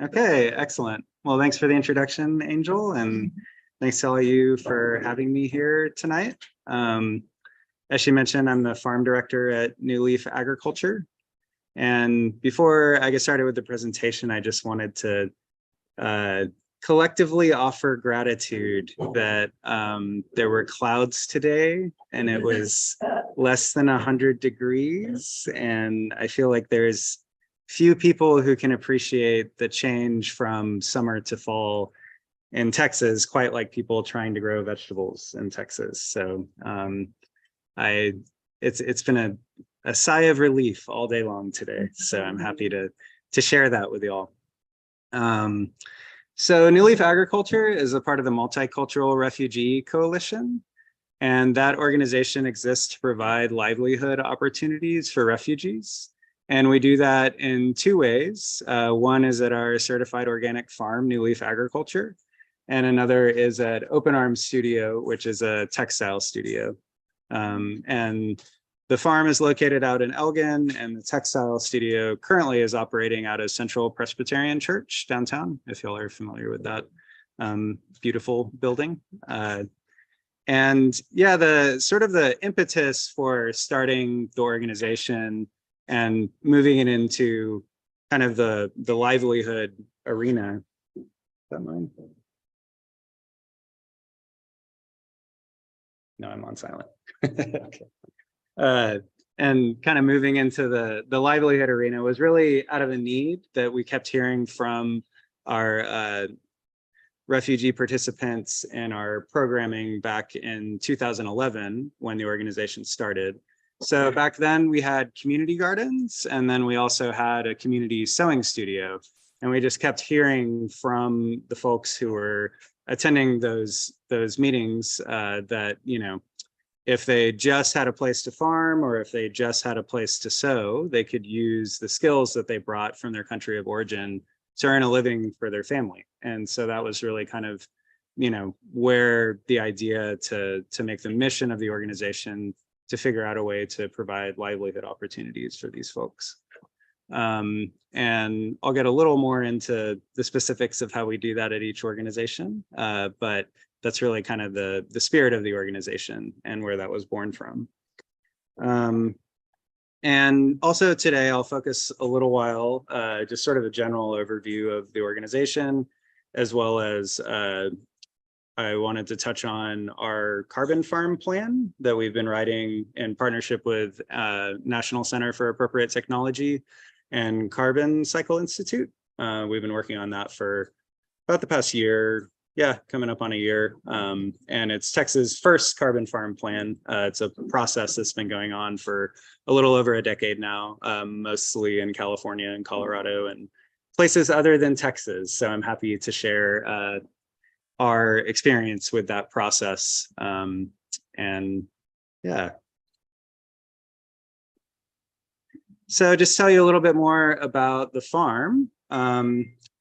Okay, excellent. Well, thanks for the introduction, Angel, and thanks to all of you for having me here tonight. As she mentioned, I'm the farm director at New Leaf Agriculture. And before I get started with the presentation, I just wanted to collectively offer gratitude that there were clouds today and it was less than 100 degrees. And I feel like there's few people who can appreciate the change from summer to fall in Texas, quite like people trying to grow vegetables in Texas. So it's been a sigh of relief all day long today. So I'm happy to share that with you all. So New Leaf Agriculture is a part of the Multicultural Refugee Coalition. And that organization exists to provide livelihood opportunities for refugees. And we do that in two ways. One is at our certified organic farm, New Leaf Agriculture. And another is at Open Arms Studio, which is a textile studio. And the farm is located out in Elgin, and the textile studio currently is operating out of Central Presbyterian Church downtown, if y'all are familiar with that beautiful building. And yeah, the impetus for starting the organization and moving it into kind of the livelihood arena. Is that mine? No, I'm on silent. Okay. And kind of moving into the livelihood arena was really out of a need that we kept hearing from our refugee participants in our programming back in 2011 when the organization started. So back then we had community gardens, and then we also had a community sewing studio. And we just kept hearing from the folks who were attending those meetings that, you know, if they just had a place to farm or if they just had a place to sew, they could use the skills that they brought from their country of origin to earn a living for their family. And so that was really kind of, you know, where the idea to make the mission of the organization to figure out a way to provide livelihood opportunities for these folks. And I'll get a little more into the specifics of how we do that at each organization, but that's really kind of the spirit of the organization and where that was born from. And also today I'll focus a little while, just sort of a general overview of the organization, as well as I wanted to touch on our carbon farm plan that we've been writing in partnership with National Center for Appropriate Technology and Carbon Cycle Institute. We've been working on that for about the past year. Yeah, coming up on a year. And it's Texas' first carbon farm plan. It's a process that's been going on for a little over a decade now, mostly in California and Colorado and places other than Texas. So I'm happy to share our experience with that process. And yeah. So just tell you a little bit more about the farm.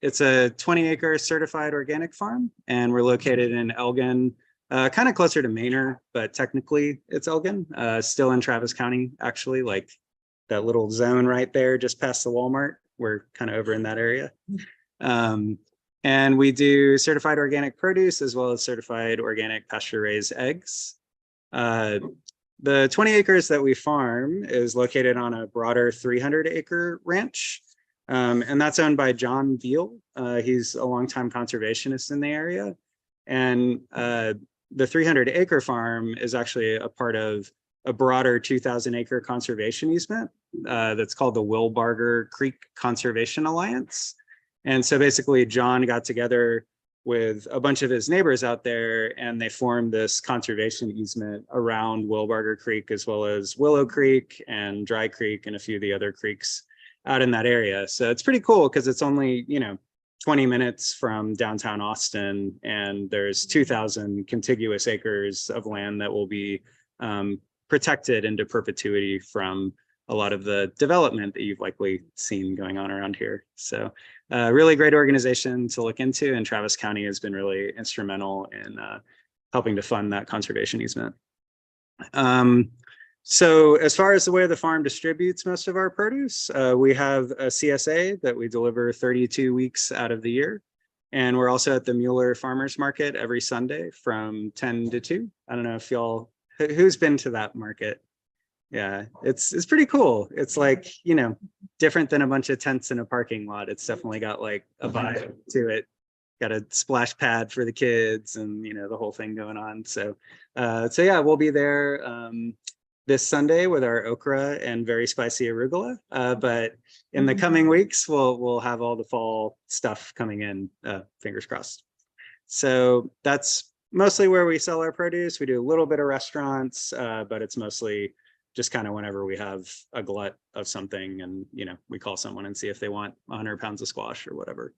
It's a 20-acre certified organic farm, and we're located in Elgin, kind of closer to Manor, but technically it's Elgin, still in Travis County, actually, like that little zone right there just past the Walmart. We're kind of over in that area. And we do certified organic produce as well as certified organic pasture-raised eggs. The 20 acres that we farm is located on a broader 300-acre ranch. And that's owned by John Veal. He's a longtime conservationist in the area. And the 300-acre farm is actually a part of a broader 2,000-acre conservation easement that's called the Wilbarger Creek Conservation Alliance. And so basically John got together with a bunch of his neighbors out there, and they formed this conservation easement around Wilbarger Creek, as well as Willow Creek and Dry Creek and a few of the other creeks out in that area. So it's pretty cool because it's only, you know, 20 minutes from downtown Austin, and there's 2,000 contiguous acres of land that will be protected into perpetuity from a lot of the development that you've likely seen going on around here. So really great organization to look into, and Travis County has been really instrumental in helping to fund that conservation easement. So as far as the way the farm distributes most of our produce, we have a CSA that we deliver 32 weeks out of the year. And we're also at the Mueller Farmers Market every Sunday from 10 to 2. I don't know if y'all, who's been to that market? Yeah, it's pretty cool. It's like, you know, different than a bunch of tents in a parking lot. It's definitely got like a vibe to it. Got a splash pad for the kids and, you know, the whole thing going on. So yeah, we'll be there this Sunday with our okra and very spicy arugula. But in the coming weeks, we'll have all the fall stuff coming in, fingers crossed. So that's mostly where we sell our produce. We do a little bit of restaurants, but it's mostly just kind of whenever we have a glut of something and, you know, we call someone and see if they want 100 pounds of squash or whatever.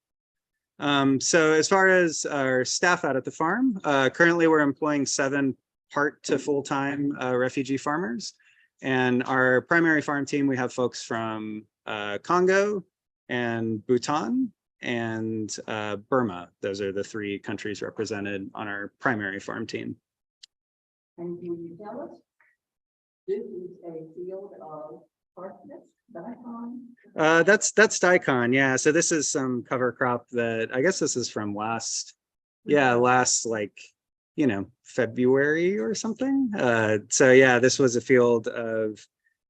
So as far as our staff out at the farm, currently we're employing 7 part to full-time refugee farmers. And our primary farm team, we have folks from Congo and Bhutan and Burma. Those are the 3 countries represented on our primary farm team. And can you tell us, this is a field of parsnips, daikon? That's daikon, yeah. So this is some cover crop that I guess this is from last like, you know, February or something. So yeah, this was a field of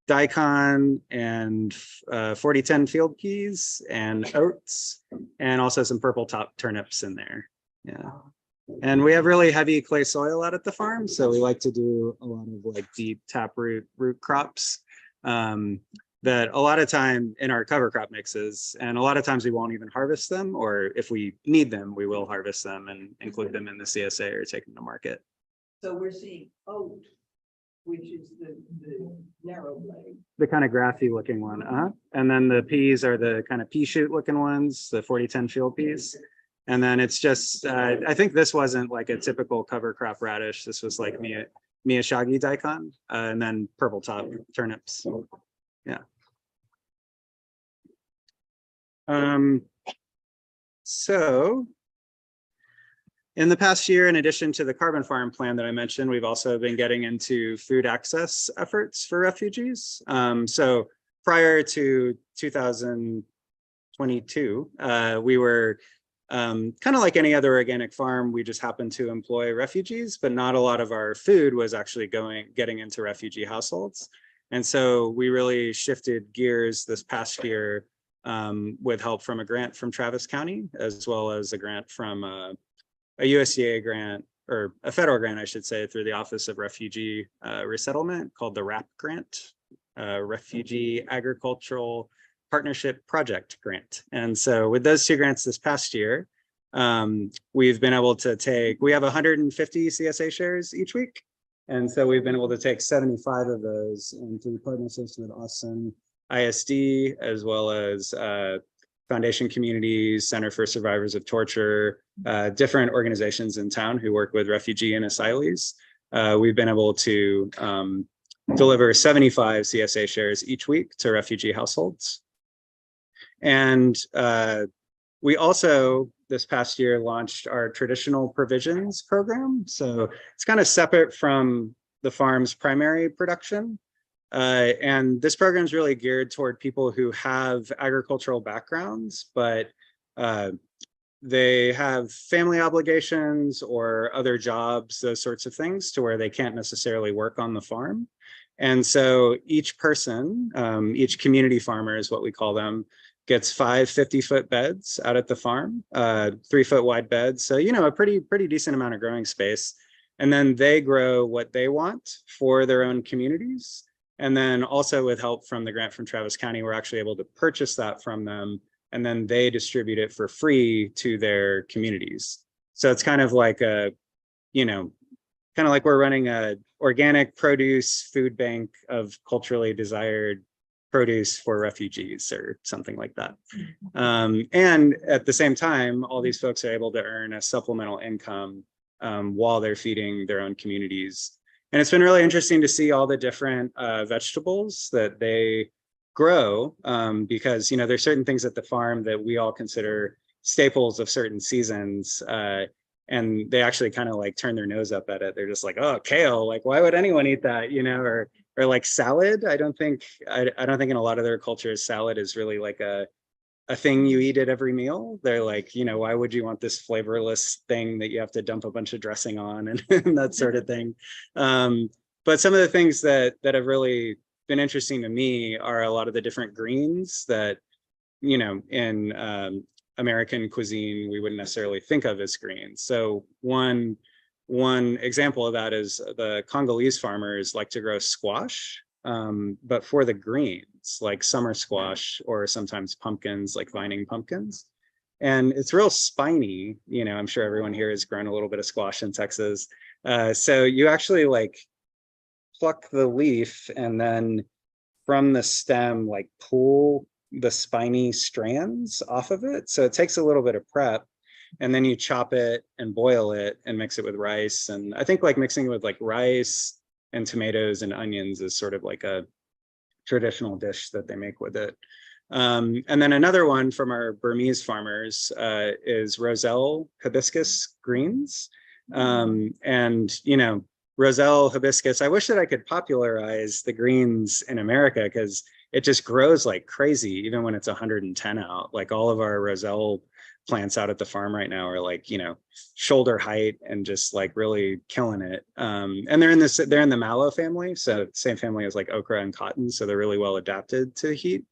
daikon and 4010 field peas and oats and also some purple top turnips in there. Yeah. And we have really heavy clay soil out at the farm. So we like to do a lot of like deep taproot root crops that a lot of time in our cover crop mixes, and a lot of times we won't even harvest them, or if we need them, we will harvest them and include them in the CSA or take them to market. So we're seeing oat, which is the narrow blade. The kind of grassy looking one. And then the peas are the kind of pea shoot looking ones, the 4010 field peas. And then it's just, I think this wasn't like a typical cover crop radish. This was like Miyashagi daikon, and then purple top turnips. Yeah. So in the past year, in addition to the carbon farm plan that I mentioned, we've also been getting into food access efforts for refugees. So prior to 2022, we were kind of like any other organic farm. We just happened to employ refugees, but not a lot of our food was actually getting into refugee households. And so we really shifted gears this past year with help from a grant from Travis County, as well as a grant from a USDA grant, or a federal grant, I should say, through the Office of Refugee Resettlement called the RAP grant, Refugee Agricultural Partnership Project grant. And so with those 2 grants this past year, we've been able to we have 150 CSA shares each week. And so we've been able to take 75 of those through partnerships with Austin ISD, as well as Foundation Communities, Center for Survivors of Torture, different organizations in town who work with refugee and asylees. We've been able to deliver 75 CSA shares each week to refugee households. And we also, this past year, launched our traditional provisions program. So it's kind of separate from the farm's primary production. And this program is really geared toward people who have agricultural backgrounds, but they have family obligations or other jobs, those sorts of things, to where they can't necessarily work on the farm. And so each person, each community farmer is what we call them, gets 5 50-foot beds out at the farm, 3-foot wide beds. So, you know, a pretty decent amount of growing space. And then they grow what they want for their own communities. And then also with help from the grant from Travis County, we're actually able to purchase that from them. And then they distribute it for free to their communities. So it's kind of like a, you know, kind of like we're running a organic produce food bank of culturally desired produce for refugees or something like that. And at the same time, all these folks are able to earn a supplemental income while they're feeding their own communities. And it's been really interesting to see all the different vegetables that they grow, because, you know, there's certain things at the farm that we all consider staples of certain seasons. And they actually kind of like turn their nose up at it. They're just like, oh, kale, like, why would anyone eat that? You know, or or like salad. I don't think in a lot of their cultures salad is really like a thing you eat at every meal. They're like, you know, why would you want this flavorless thing that you have to dump a bunch of dressing on and that sort of thing. But some of the things that have really been interesting to me are a lot of the different greens that, you know, in American cuisine we wouldn't necessarily think of as greens. So one example of that is the Congolese farmers like to grow squash, but for the greens, like summer squash or sometimes pumpkins, like vining pumpkins. And it's real spiny. You know, I'm sure everyone here has grown a little bit of squash in Texas. So you actually like pluck the leaf and then from the stem, like pull the spiny strands off of it. So it takes a little bit of prep. And then you chop it and boil it and mix it with rice. And I think like mixing it with like rice and tomatoes and onions is sort of like a traditional dish that they make with it. And then another one from our Burmese farmers is roselle hibiscus greens. And, you know, roselle hibiscus, I wish that I could popularize the greens in America because it just grows like crazy, even when it's 110 out. Like all of our roselle plants out at the farm right now are like, you know, shoulder height and just like really killing it. And they're in the mallow family. So same family as like okra and cotton. So they're really well adapted to heat.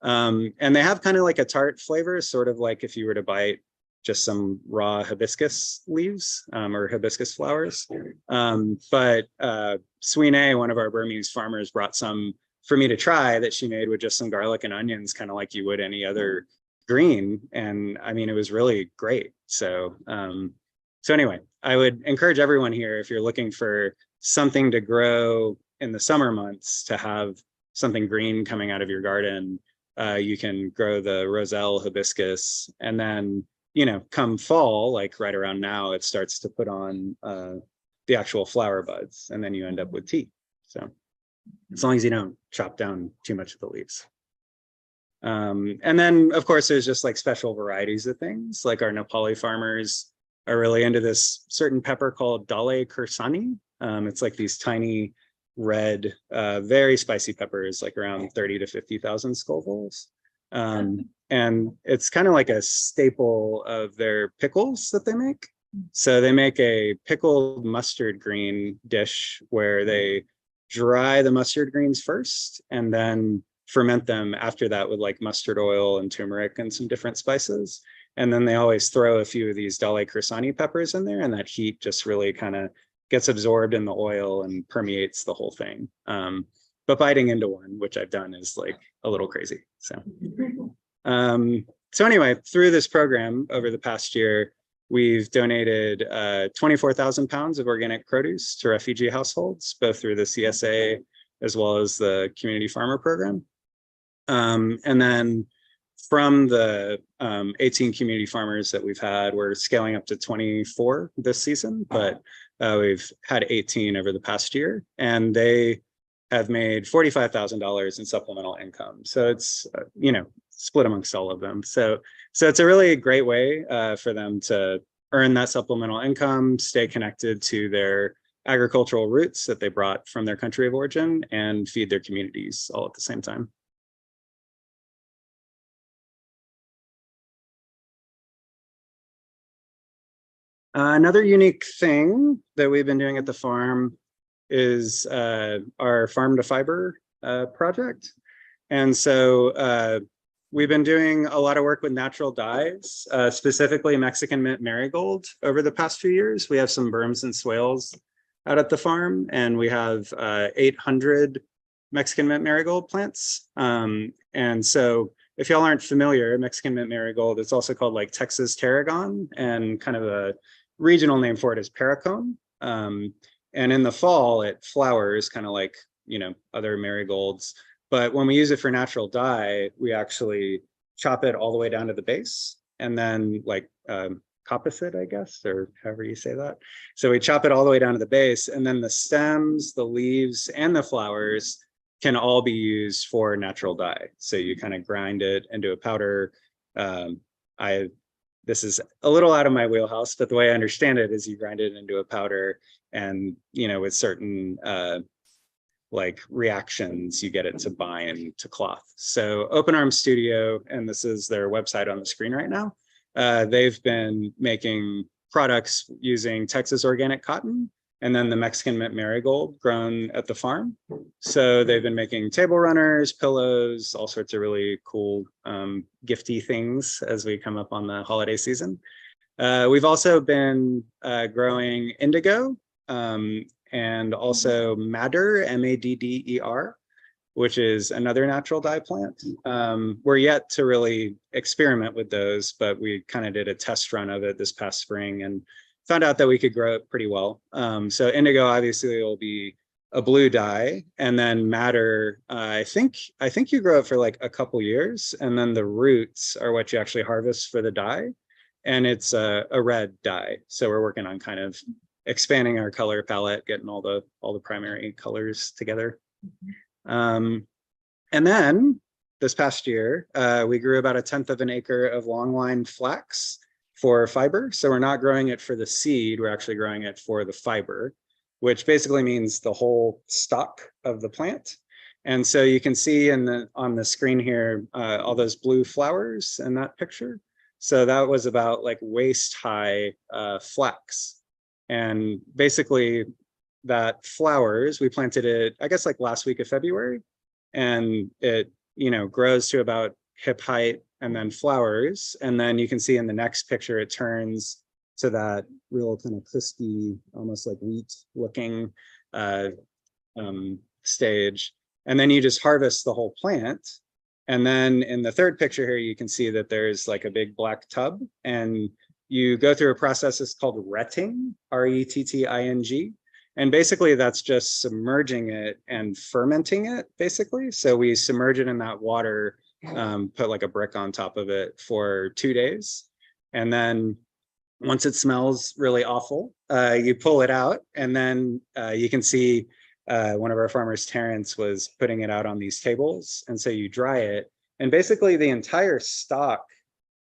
And they have kind of like a tart flavor, sort of like if you were to bite just some raw hibiscus leaves or hibiscus flowers. But Sweeney, one of our Burmese farmers, brought some for me to try that she made with just some garlic and onions, kind of like you would any other green. And I mean, it was really great. So anyway, I would encourage everyone here, if you're looking for something to grow in the summer months, to have something green coming out of your garden. You can grow the roselle hibiscus, and then, you know, come fall, like right around now, it starts to put on the actual flower buds, and then you end up with tea. So as long as you don't chop down too much of the leaves. And then of course there's just like special varieties of things, like our Nepali farmers are really into this certain pepper called Dale Kursani. It's like these tiny red, very spicy peppers, like around 30 to 50,000 Scovilles. And it's kind of like a staple of their pickles that they make. So they make a pickled mustard green dish where they dry the mustard greens first and then ferment them after that with like mustard oil and turmeric and some different spices. And then they always throw a few of these Dale Kursani peppers in there, and that heat just really kind of gets absorbed in the oil and permeates the whole thing. But biting into one, which I've done, is like a little crazy. So anyway, through this program over the past year, we've donated 24,000 pounds of organic produce to refugee households, both through the CSA as well as the community farmer program. And then from the 18 community farmers that we've had, we're scaling up to 24 this season, but we've had 18 over the past year, and they have made $45,000 in supplemental income. So it's, you know, split amongst all of them. So it's a really great way for them to earn that supplemental income, stay connected to their agricultural roots that they brought from their country of origin, and feed their communities all at the same time. Another unique thing that we've been doing at the farm is our farm to fiber project. And so we've been doing a lot of work with natural dyes, specifically Mexican mint marigold over the past few years. We have some berms and swales out at the farm, and we have 800 Mexican mint marigold plants. And so if y'all aren't familiar, Mexican mint marigold, it's also called like Texas tarragon, and kind of a regional name for it is paracone. And in the fall, it flowers kind of like, you know, other marigolds. But when we use it for natural dye, we actually chop it all the way down to the base, and then like coppice it, I guess, or however you say that. So we chop it all the way down to the base, and then the stems, the leaves, and the flowers can all be used for natural dye. So you kind of grind it into a powder. This is a little out of my wheelhouse, but the way I understand it is you grind it into a powder, and, you know, with certain like reactions you get it to bind to cloth. So Open Arm Studio, and this is their website on the screen right now, they've been making products using Texas organic cotton and then the Mexican mint marigold grown at the farm. So they've been making table runners, pillows, all sorts of really cool gifty things as we come up on the holiday season. We've also been growing indigo, and also madder, M-A-D-D-E-R, which is another natural dye plant. We're yet to really experiment with those, but we kind of did a test run of it this past spring and found out that we could grow it pretty well. So indigo obviously will be a blue dye, and then madder, I think you grow it for like a couple years, and then the roots are what you actually harvest for the dye, and it's a red dye. So we're working on kind of expanding our color palette, getting all the primary colors together. And then this past year, we grew about 1/10 of an acre of longline flax for fiber. So we're not growing it for the seed, we're actually growing it for the fiber, which basically means the whole stalk of the plant. And so you can see on the screen here, all those blue flowers in that picture. So that was about like waist high flax. And basically that flowers, we planted it, I guess like last week of February, and it, grows to about hip height and then flowers. And then you can see in the next picture, it turns to that real kind of crispy, almost like wheat looking stage. And then you just harvest the whole plant. And then in the third picture here, you can see that there's like a big black tub, and you go through a process that's called retting, R-E-T-T-I-N-G. And basically that's just submerging it and fermenting it, basically. So we submerge it in that water, put like a brick on top of it for 2 days. And then once it smells really awful, you pull it out, and then you can see one of our farmers, Terrence, was putting it out on these tables. And so you dry it, and basically the entire stalk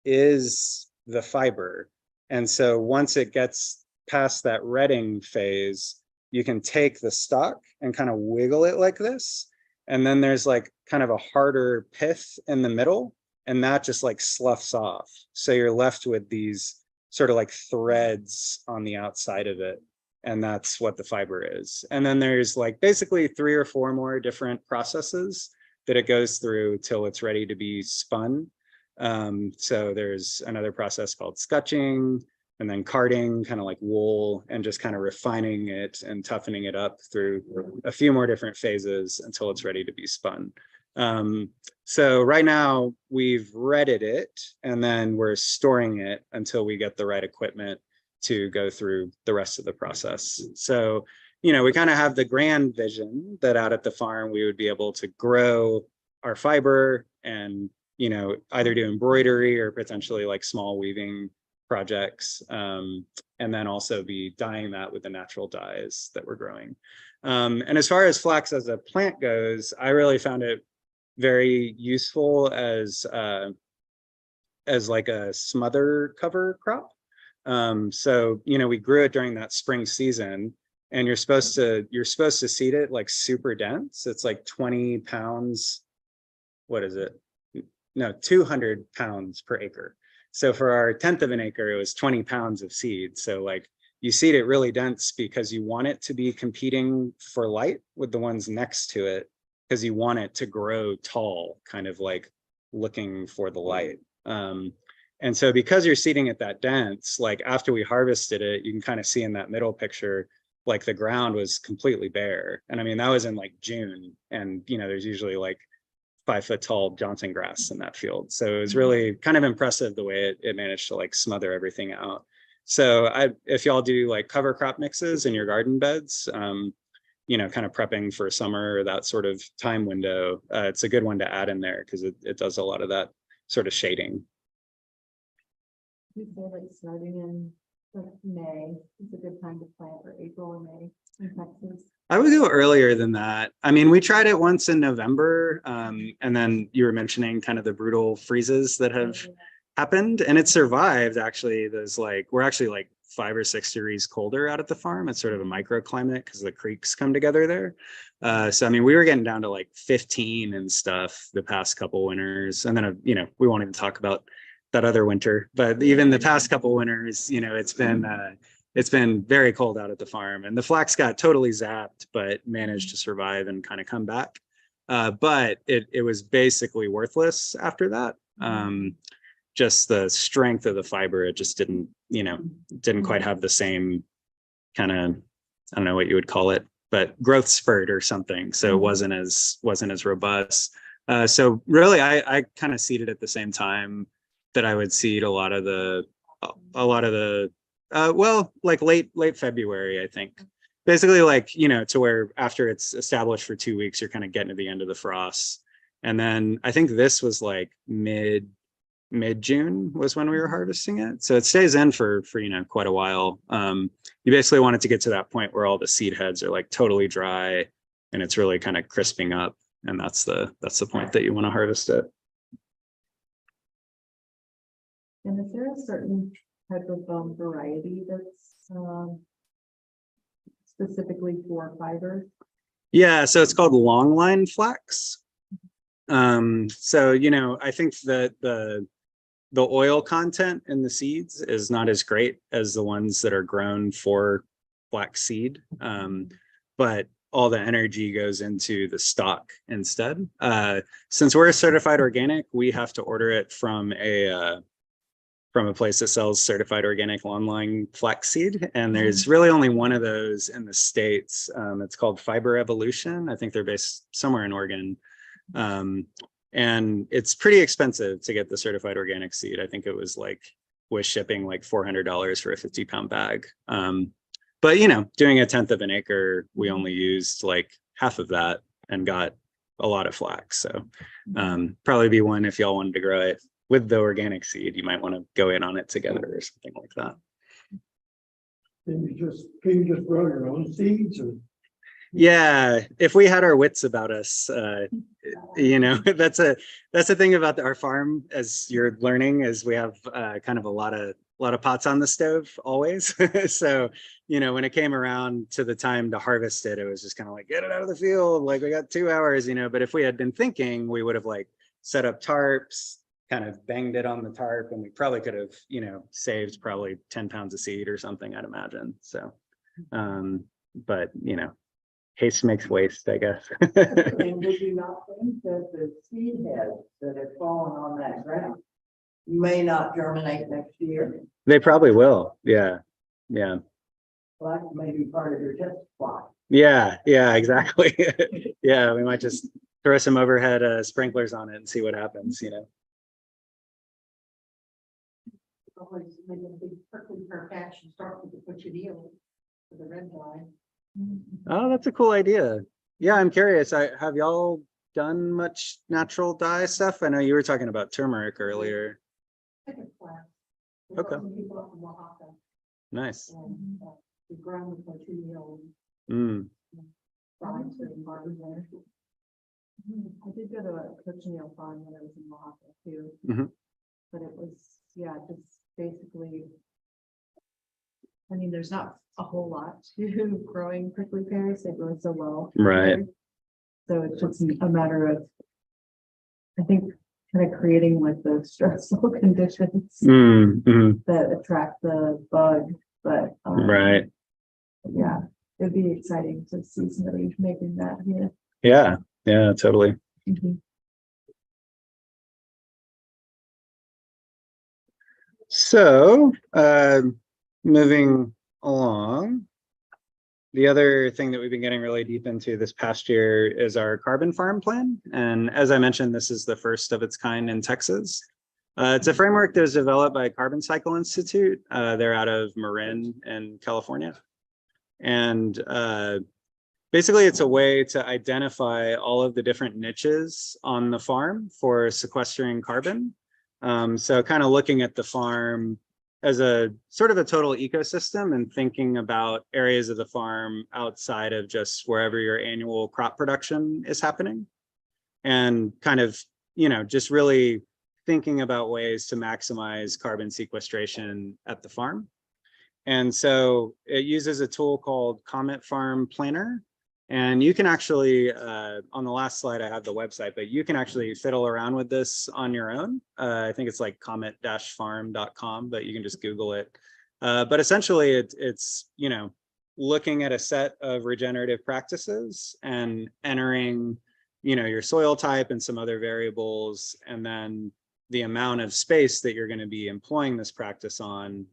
is the fiber. And so once it gets past that retting phase, you can take the stalk and kind of wiggle it like this. And then there's like kind of a harder pith in the middle, and that just like sloughs off. So you're left with these sort of like threads on the outside of it. And that's what the fiber is. And then there's like basically 3 or 4 more different processes that it goes through till it's ready to be spun. So there's another process called scutching, and then carding, kind of like wool, and just kind of refining it and toughening it up through a few more different phases until it's ready to be spun. So right now we've retted it, and then we're storing it until we get the right equipment to go through the rest of the process. So, we kind of have the grand vision that out at the farm, we would be able to grow our fiber and, either do embroidery or potentially like small weaving projects, and then also be dyeing that with the natural dyes that we're growing. And as far as flax as a plant goes, I really found it very useful as like a smother cover crop. So, we grew it during that spring season, and you're supposed to seed it like super dense. It's like 20 pounds. What is it? No, 200 pounds per acre. So for our 1/10 of an acre, it was 20 pounds of seed. So like you seed it really dense because you want it to be competing for light with the ones next to it, because you want it to grow tall, kind of like looking for the light. And so because you're seeding it that dense, like after we harvested it, you can kind of see in that middle picture, like the ground was completely bare. And I mean, that was in like June, and there's usually like 5 foot tall Johnson grass in that field. So it was really kind of impressive the way it managed to like smother everything out. So if y'all do like cover crop mixes in your garden beds, kind of prepping for summer or that sort of time window, it's a good one to add in there because it does a lot of that sort of shading. You say like starting in like May is a good time to plant, or April or May in Texas? I would go earlier than that. I mean, we tried it once in November, and then you were mentioning kind of the brutal freezes that have happened, and it survived actually. There's like, we're actually like 5 or 6 degrees colder out at the farm. It's sort of a microclimate because the creeks come together there. So I mean, we were getting down to like 15 and stuff the past couple winters, and then you know, we won't even talk about that other winter, but even the past couple winters, you know, it's been very cold out at the farm, and the flax got totally zapped, but managed to survive and kind of come back. But it was basically worthless after that. Just the strength of the fiber, it just didn't, you know, didn't quite have the same kind of, I don't know what you would call it, but growth spurt or something. So it wasn't as robust. So really, I kind of seeded at the same time that I would seed a lot of the well, like late February, I think. Basically, like, you know, to where after it's established for 2 weeks, you're kind of getting to the end of the frost. And then I think this was like mid-June was when we were harvesting it. So it stays in for you know, quite a while. You basically want it to get to that point where all the seed heads are like totally dry and it's really kind of crisping up. And that's the point that you want to harvest it. And is there a certain type of variety that's specifically for fiber? Yeah, so it's called longline flax. So, you know, I think that the oil content in the seeds is not as great as the ones that are grown for flax seed, but all the energy goes into the stalk instead. Since we're a certified organic, we have to order it from a place that sells certified organic online flaxseed. And there's really only one of those in the States. It's called Fiber Evolution. I think they're based somewhere in Oregon. And it's pretty expensive to get the certified organic seed. I think it was shipping like $400 for a 50-pound bag. But, you know, doing 1/10 of an acre, we only used like half of that and got a lot of flax. So probably be one if y'all wanted to grow it with the organic seed, you might want to go in on it together or something like that. Can you just grow your own seeds? Or? Yeah, if we had our wits about us, you know, that's the thing about our farm, as you're learning, is we have kind of a lot of pots on the stove always. So, you know, when it came around to the time to harvest it, it was just kind of like, get it out of the field. Like, we got 2 hours, you know, but if we had been thinking, we would have like set up tarps, kind of banged it on the tarp, and we probably could have, you know, saved probably 10 pounds of seed or something, I'd imagine. So, but, you know, haste makes waste, I guess. And would you not think that the seed heads that have fallen on that ground may not germinate next year? They probably will. Yeah. Yeah. Well, that may be part of your test plot. Yeah. Yeah, exactly. Yeah. We might just throw some overhead sprinklers on it and see what happens, you know. Always make a big prickly pear patch and start with the cochineal for the red line. Oh, that's a cool idea. Yeah, I'm curious. Have y'all done much natural dye stuff? I know you were talking about turmeric earlier. Okay. Nice. The ground with cochineal. I did go to a cochineal farm when I was in Oaxaca too, but it was, yeah, just basically, I mean, there's not a whole lot to growing prickly pears. They grow so well. Right. So it's just a matter of, I think, kind of creating like the stressful conditions that attract the bug. But right. Yeah, it'd be exciting to see somebody making that here. Yeah. Yeah, totally. So, moving along, the other thing that we've been getting really deep into this past year is our carbon farm plan. And as I mentioned, this is the first of its kind in Texas. It's a framework that was developed by Carbon Cycle Institute. They're out of Marin in California. And basically, it's a way to identify all of the different niches on the farm for sequestering carbon. So kind of looking at the farm as a sort of a total ecosystem and thinking about areas of the farm outside of just wherever your annual crop production is happening. And kind of, you know, just really thinking about ways to maximize carbon sequestration at the farm. And so it uses a tool called Comet Farm Planner. And you can actually, on the last slide, I have the website, but you can actually fiddle around with this on your own. I think it's like comet-farm.com, but you can just Google it. But essentially, it's, you know, looking at a set of regenerative practices and entering, you know, your soil type and some other variables, and then the amount of space that you're going to be employing this practice on,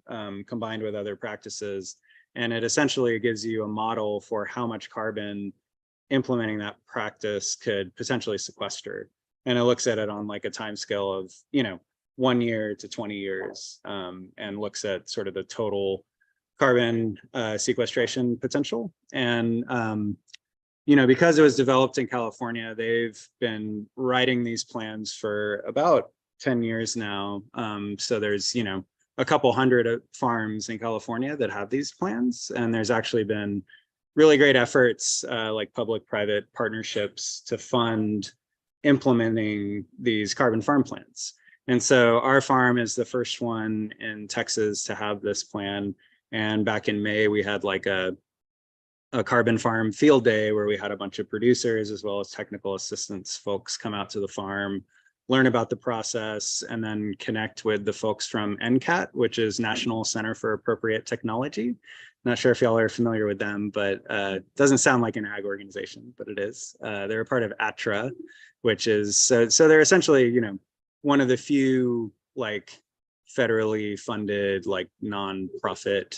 combined with other practices. And it essentially gives you a model for how much carbon implementing that practice could potentially sequester. And it looks at it on like a time scale of, you know, 1 year to 20 years, and looks at sort of the total carbon sequestration potential. And, you know, because it was developed in California, they've been writing these plans for about 10 years now. So there's, you know, a couple hundred farms in California that have these plans. And there's actually been really great efforts, like public-private partnerships, to fund implementing these carbon farm plans. And so our farm is the first one in Texas to have this plan. And back in May, we had like a carbon farm field day where we had a bunch of producers as well as technical assistance folks come out to the farm, learn about the process, and then connect with the folks from NCAT, which is National Center for Appropriate Technology. Not sure if y'all are familiar with them, but doesn't sound like an ag organization, but it is. They're a part of ATRA, which is, so they're essentially, you know, one of the few like federally funded, like nonprofit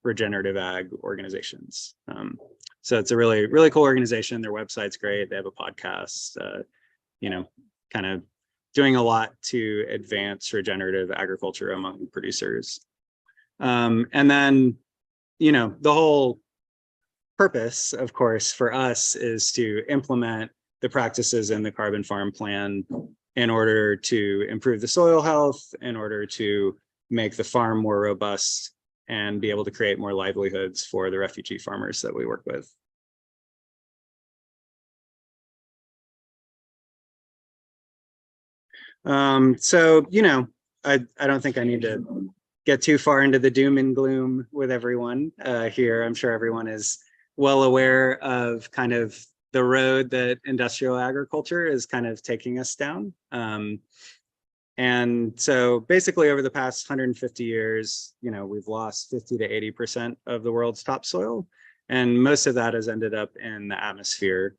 regenerative ag organizations. So it's a really, really cool organization. Their website's great. They have a podcast, you know, kind of doing a lot to advance regenerative agriculture among producers. And then, you know, the whole purpose, of course, for us is to implement the practices in the carbon farm plan in order to improve the soil health, in order to make the farm more robust, and be able to create more livelihoods for the refugee farmers that we work with. So, you know, I don't think I need to get too far into the doom and gloom with everyone here. I'm sure everyone is well aware of kind of the road that industrial agriculture is kind of taking us down. And so basically over the past 150 years, you know, we've lost 50 to 80% of the world's topsoil, and most of that has ended up in the atmosphere.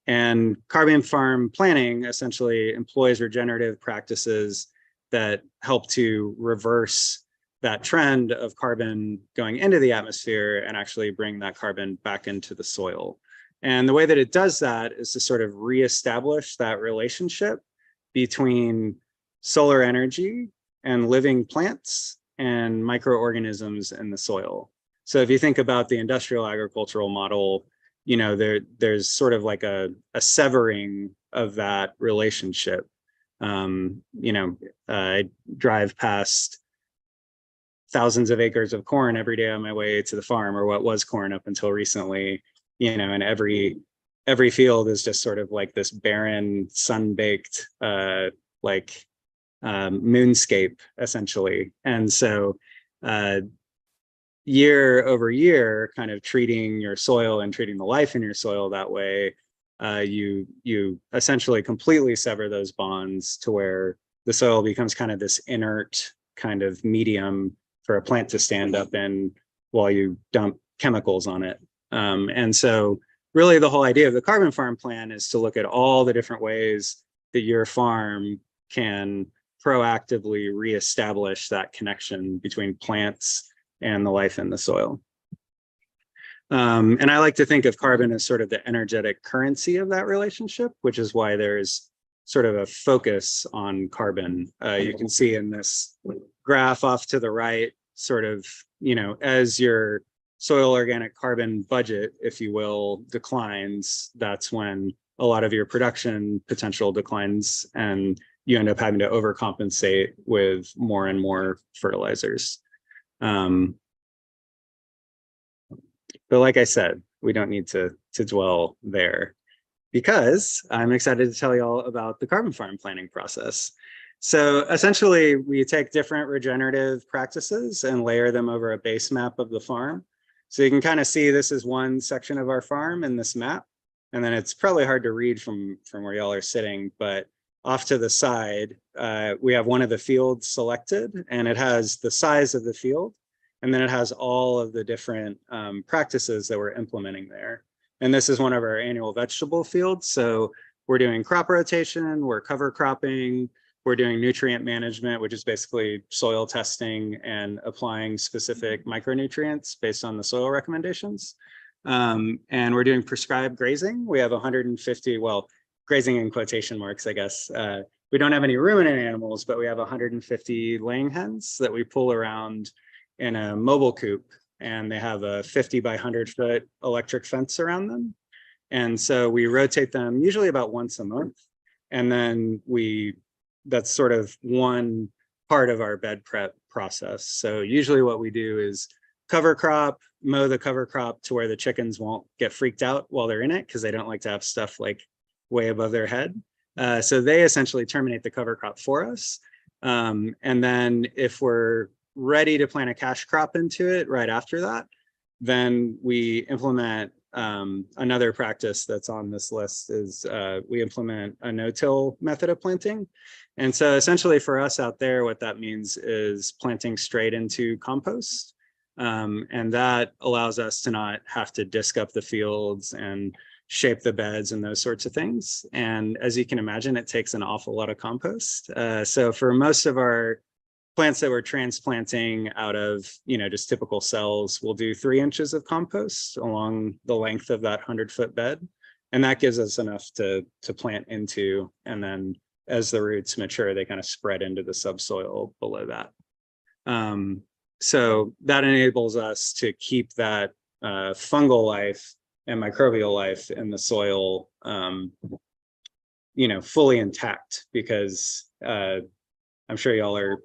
And carbon farm planning essentially employs regenerative practices that help to reverse that trend of carbon going into the atmosphere and actually bring that carbon back into the soil. And the way that it does that is to sort of reestablish that relationship between solar energy and living plants and microorganisms in the soil. So if you think about the industrial agricultural model, you know, there's sort of like a severing of that relationship. You know, I drive past thousands of acres of corn every day on my way to the farm, or what was corn up until recently, you know, and every field is just sort of like this barren, sun-baked, like moonscape, essentially. And so year over year, kind of treating your soil and treating the life in your soil that way, you essentially completely sever those bonds to where the soil becomes kind of this inert kind of medium for a plant to stand up in while you dump chemicals on it. And so really the whole idea of the carbon farm plan is to look at all the different ways that your farm can proactively reestablish that connection between plants and the life in the soil. And I like to think of carbon as sort of the energetic currency of that relationship, which is why there's sort of a focus on carbon. You can see in this graph off to the right, sort of, you know, as your soil organic carbon budget, if you will, declines, that's when a lot of your production potential declines and you end up having to overcompensate with more and more fertilizers. But like I said, we don't need to dwell there, because I'm excited to tell you all about the carbon farm planning process. So essentially, we take different regenerative practices and layer them over a base map of the farm. So you can kind of see this is one section of our farm in this map. And then it's probably hard to read from where y'all are sitting, but off to the side, we have one of the fields selected, and it has the size of the field. And then it has all of the different practices that we're implementing there. And this is one of our annual vegetable fields. So we're doing crop rotation, we're cover cropping, we're doing nutrient management, which is basically soil testing and applying specific micronutrients based on the soil recommendations. And we're doing prescribed grazing. We have 150, well, grazing in quotation marks, I guess. We don't have any ruminant animals, but we have 150 laying hens that we pull around in a mobile coop, and they have a 50 by 100 foot electric fence around them. And so we rotate them usually about once a month. And then that's sort of one part of our bed prep process. So usually what we do is cover crop, mow the cover crop to where the chickens won't get freaked out while they're in it, because they don't like to have stuff like way above their head. So they essentially terminate the cover crop for us. And then if we're ready to plant a cash crop into it right after that, then we implement another practice that's on this list is we implement a no-till method of planting. And so essentially for us out there, what that means is planting straight into compost. And that allows us to not have to disc up the fields and shape the beds and those sorts of things. And as you can imagine, it takes an awful lot of compost. So for most of our plants that we're transplanting out of, just typical cells, we'll do 3 inches of compost along the length of that 100-foot bed. And that gives us enough to plant into. And then as the roots mature, they kind of spread into the subsoil below that. So that enables us to keep that fungal life and microbial life in the soil, fully intact, because I'm sure y'all are,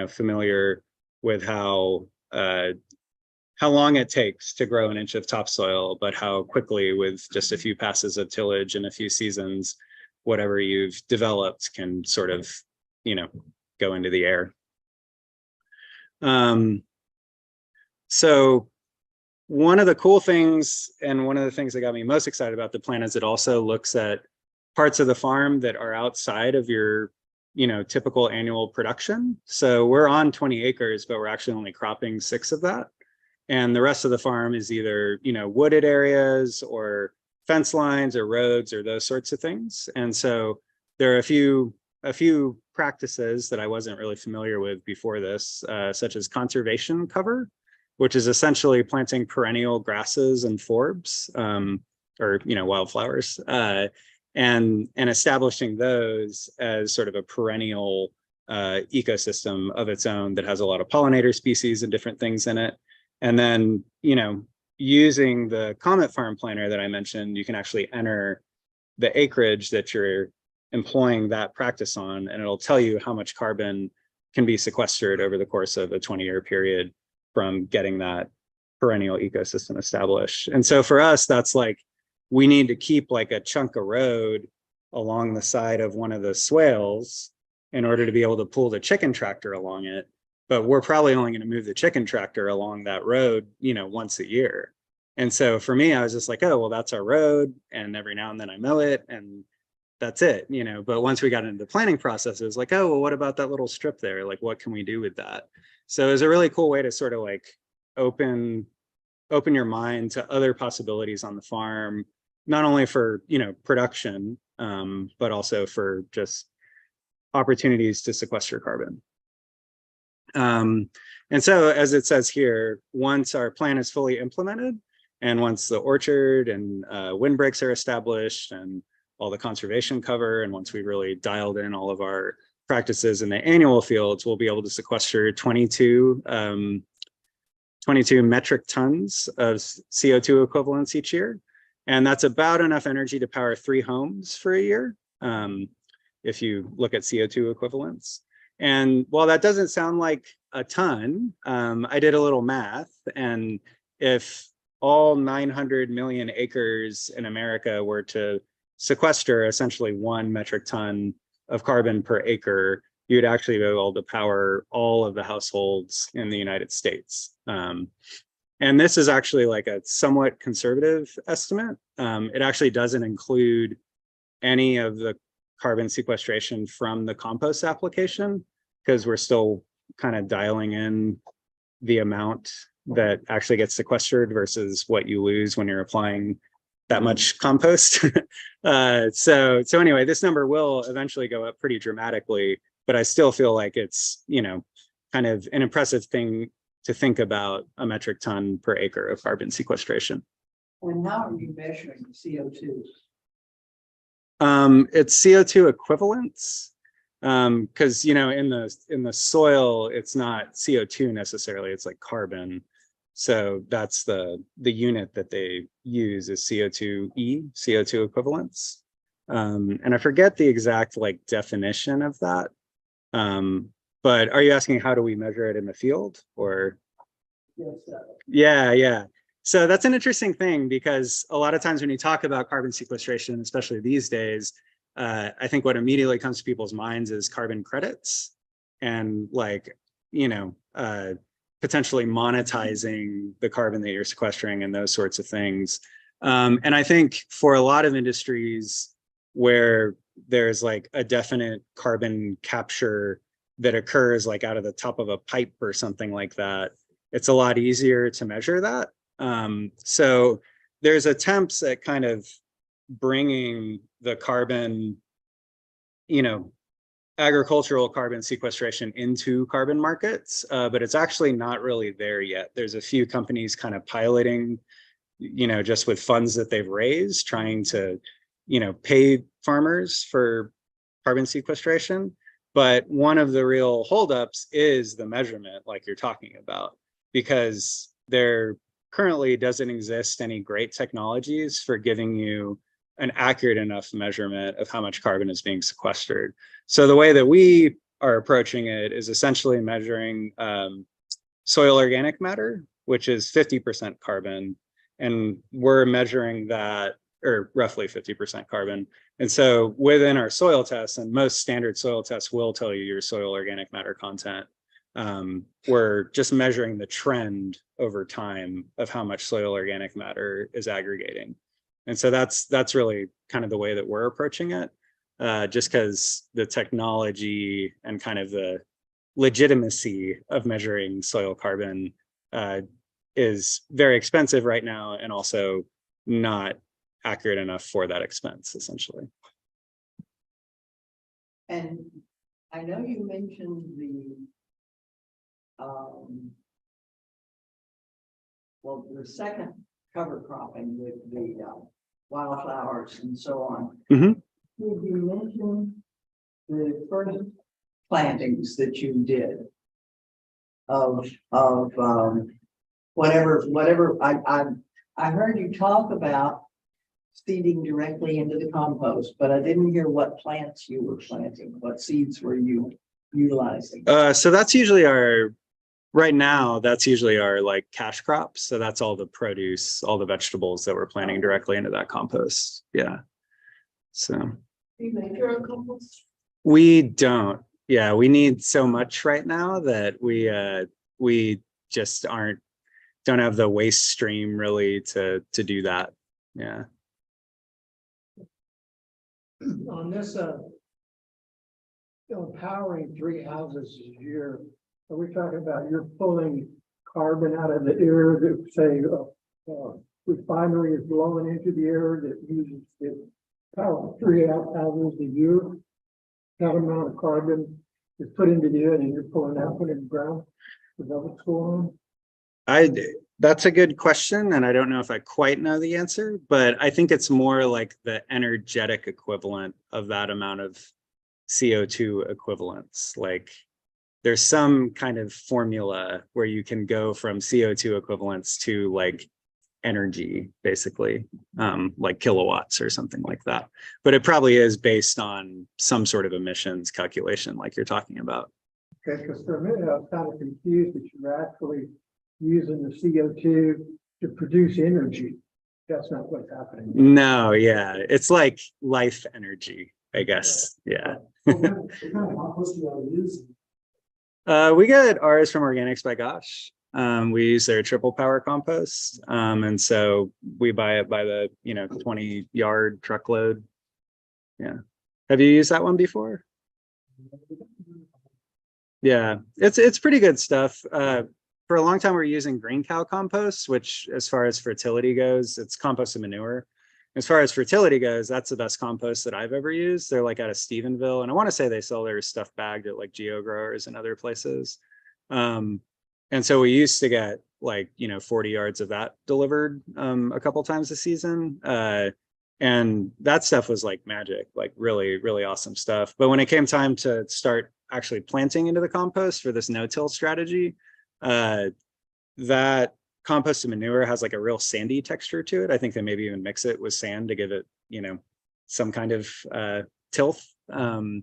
familiar with how long it takes to grow an inch of topsoil, but how quickly, with just a few passes of tillage and a few seasons, whatever you've developed can sort of, go into the air. So one of the cool things, and one of the things that got me most excited about the plan, is it also looks at parts of the farm that are outside of your typical annual production. So we're on 20 acres, but we're actually only cropping 6 of that. And the rest of the farm is either, wooded areas or fence lines or roads or those sorts of things. And so there are a few practices that I wasn't really familiar with before this, such as conservation cover, which is essentially planting perennial grasses and forbs, or, wildflowers, and establishing those as sort of a perennial ecosystem of its own that has a lot of pollinator species and different things in it. And then, using the Comet Farm Planner that I mentioned, you can actually enter the acreage that you're employing that practice on, and it'll tell you how much carbon can be sequestered over the course of a 20-year period from getting that perennial ecosystem established. And so for us, that's like, we need to keep like a chunk of road along the side of one of the swales in order to be able to pull the chicken tractor along it. But we're probably only going to move the chicken tractor along that road, once a year. And so for me, I was just like, oh, well, that's our road. And every now and then I mow it, and that's it, But once we got into the planning process, it was like, oh, well, what about that little strip there? Like, what can we do with that? So it was a really cool way to sort of like open your mind to other possibilities on the farm, not only for, production, but also for just opportunities to sequester carbon. And so, as it says here, once our plan is fully implemented, and once the orchard and windbreaks are established and all the conservation cover, and once we really dialed in all of our practices in the annual fields, we'll be able to sequester 22 metric tons of CO2 equivalents each year. And that's about enough energy to power 3 homes for a year, if you look at CO2 equivalents. And while that doesn't sound like a ton, I did a little math, and if all 900 million acres in America were to sequester essentially 1 metric ton of carbon per acre, you'd actually be able to power all of the households in the United States. And this is actually like a somewhat conservative estimate. It actually doesn't include any of the carbon sequestration from the compost application, because we're still kind of dialing in the amount that actually gets sequestered versus what you lose when you're applying that much compost. So anyway, this number will eventually go up pretty dramatically, but I still feel like it's, you know, kind of an impressive thing to think about a metric ton per acre of carbon sequestration. And how are you measuring CO2? It's CO2 equivalents, because you know, in the soil, it's not CO2 necessarily, it's like carbon. So that's the unit that they use is CO2e, CO2 equivalents. And I forget the exact like definition of that. But are you asking how do we measure it in the field or? Yes, sir. Yeah. So that's an interesting thing, because a lot of times when you talk about carbon sequestration, especially these days, I think what immediately comes to people's minds is carbon credits and like, you know, potentially monetizing the carbon that you're sequestering and those sorts of things. And I think for a lot of industries where there's like a definite carbon capture that occurs like out of the top of a pipe or something like that, it's a lot easier to measure that. So there's attempts at kind of bringing the carbon, you know, agricultural carbon sequestration into carbon markets, but it's actually not really there yet. There's a few companies kind of piloting, you know, just with funds that they've raised, trying to, you know, pay farmers for carbon sequestration. But one of the real holdups is the measurement, like you're talking about, because there currently doesn't exist any great technologies for giving you an accurate enough measurement of how much carbon is being sequestered. So the way that we are approaching it is essentially measuring soil organic matter, which is 50% carbon. And we're measuring that, or roughly 50% carbon. And so within our soil tests, and most standard soil tests will tell you your soil organic matter content, we're just measuring the trend over time of how much soil organic matter is aggregating. And so that's really kind of the way that we're approaching it, just because the technology and kind of the legitimacy of measuring soil carbon is very expensive right now, and also not accurate enough for that expense, essentially. And I know you mentioned the second cover cropping with the wildflowers and so on. Mm-hmm. Did you mention the first plantings that you did of whatever I heard you talk about seeding directly into the compost, but I didn't hear what plants you were planting. What seeds were you utilizing? So that's usually right now, that's usually our like cash crops. So that's all the produce, all the vegetables that we're planting directly into that compost. Yeah. So. Do you make your own compost? We don't. Yeah, we need so much right now that we just don't have the waste stream really to do that. Yeah. On this, powering 3 houses a year, are we talking about you're pulling carbon out of the air that say refinery is blowing into the air that uses the power 3 houses a year? That amount of carbon is put into the air and you're pulling out in the ground? Is that what's going on? That's a good question, and I don't know if I quite know the answer, but I think it's more like the energetic equivalent of that amount of CO2 equivalents. Like there's some kind of formula where you can go from CO2 equivalents to like energy, basically, like kilowatts or something like that. But it probably is based on some sort of emissions calculation like you're talking about. Okay, because for a minute I was kind of confused that you're actually using the CO2 to produce energy. That's not what's happening. No, yeah, it's like life energy, I guess. Yeah. What kind of compost do you use? We get ours from Organics by Gosh. We use their triple power compost. And so we buy it by the, 20-yard truckload. Yeah. Have you used that one before? Yeah, it's pretty good stuff. For a long time, we we're using green cow compost, which as far as fertility goes, it's compost and manure. As far as fertility goes, that's the best compost that I've ever used. They're like out of Stephenville, and I want to say they sell their stuff bagged at like Geo Growers and other places. And so we used to get like 40 yards of that delivered a couple times a season. And that stuff was like magic, like really, really awesome stuff. But when it came time to start actually planting into the compost for this no-till strategy, that compost and manure has like a real sandy texture to it. I think they maybe even mix it with sand to give it, some kind of tilth. And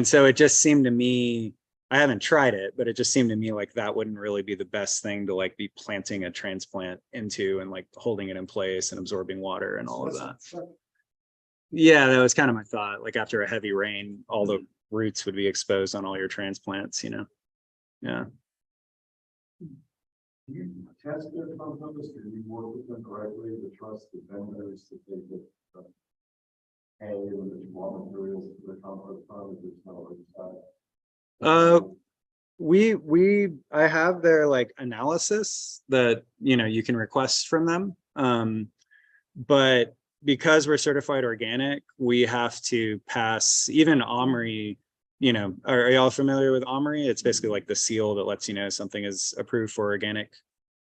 so it just seemed to me, I haven't tried it, but it just seemed to me like that wouldn't really be the best thing to like be planting a transplant into and like holding it in place and absorbing water and all of that. Yeah, that was kind of my thought. Like after a heavy rain, all the roots would be exposed on all your transplants, Yeah. Do you test their compost, or do you work with them directly to trust the vendors that they get hay and the raw materials for the compost farm? There's no oversight. I have their like analysis that you can request from them. But because we're certified organic, we have to pass even OMRI. Are y'all familiar with OMRI? It's basically like the seal that lets you know something is approved for organic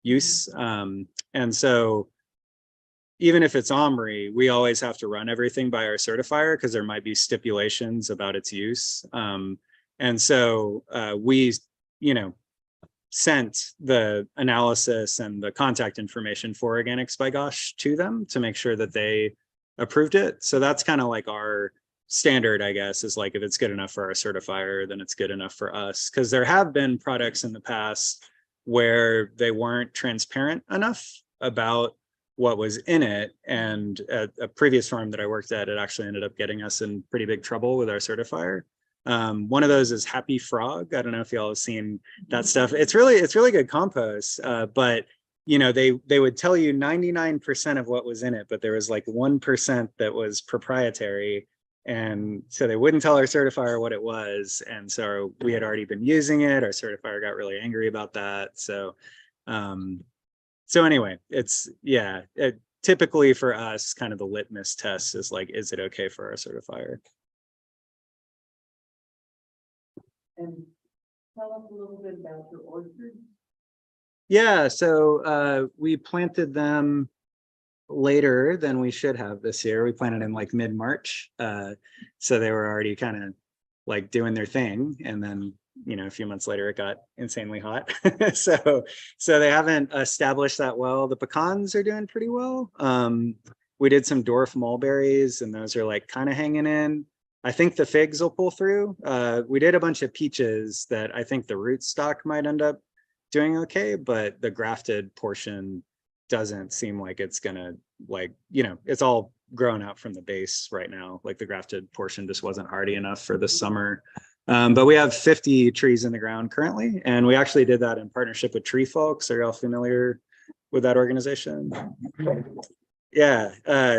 use. And so even if it's OMRI, we always have to run everything by our certifier because there might be stipulations about its use. And so we, sent the analysis and the contact information for Organics by Gosh to them to make sure that they approved it. So that's kind of like our standard, I guess, is like if it's good enough for our certifier, then it's good enough for us. Because there have been products in the past where they weren't transparent enough about what was in it. And at a previous farm that I worked at, it actually ended up getting us in pretty big trouble with our certifier. One of those is Happy Frog. I don't know if y'all have seen that stuff. It's really good compost, but they would tell you 99% of what was in it, but there was like 1% that was proprietary. And so they wouldn't tell our certifier what it was. And so we had already been using it. Our certifier got really angry about that. So anyway, typically for us, kind of the litmus test is like, is it okay for our certifier? And tell us a little bit about your orchard. Yeah, so we planted them later than we should have this year. We planted in like mid-March. So they were already kind of like doing their thing. And then, a few months later, it got insanely hot. so they haven't established that well. The pecans are doing pretty well. We did some dwarf mulberries and those are like kind of hanging in. I think the figs will pull through. We did a bunch of peaches that I think the root stock might end up doing okay, but the grafted portion doesn't seem like it's gonna it's all grown out from the base right now. Like the grafted portion just wasn't hardy enough for the summer. But we have 50 trees in the ground currently, and we actually did that in partnership with Tree Folks. Are y'all familiar with that organization? Yeah.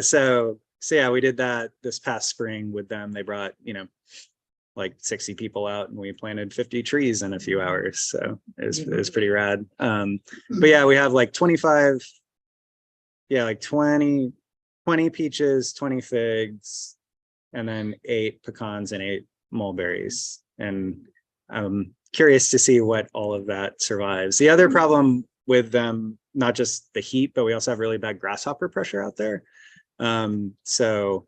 So yeah, we did that this past spring with them. They brought, like 60 people out and we planted 50 trees in a few hours. So it was pretty rad. But yeah, we have like 25, like 20 peaches, 20 figs, and then 8 pecans and 8 mulberries. And I'm curious to see what all of that survives. The other problem with them, not just the heat, but we also have really bad grasshopper pressure out there. So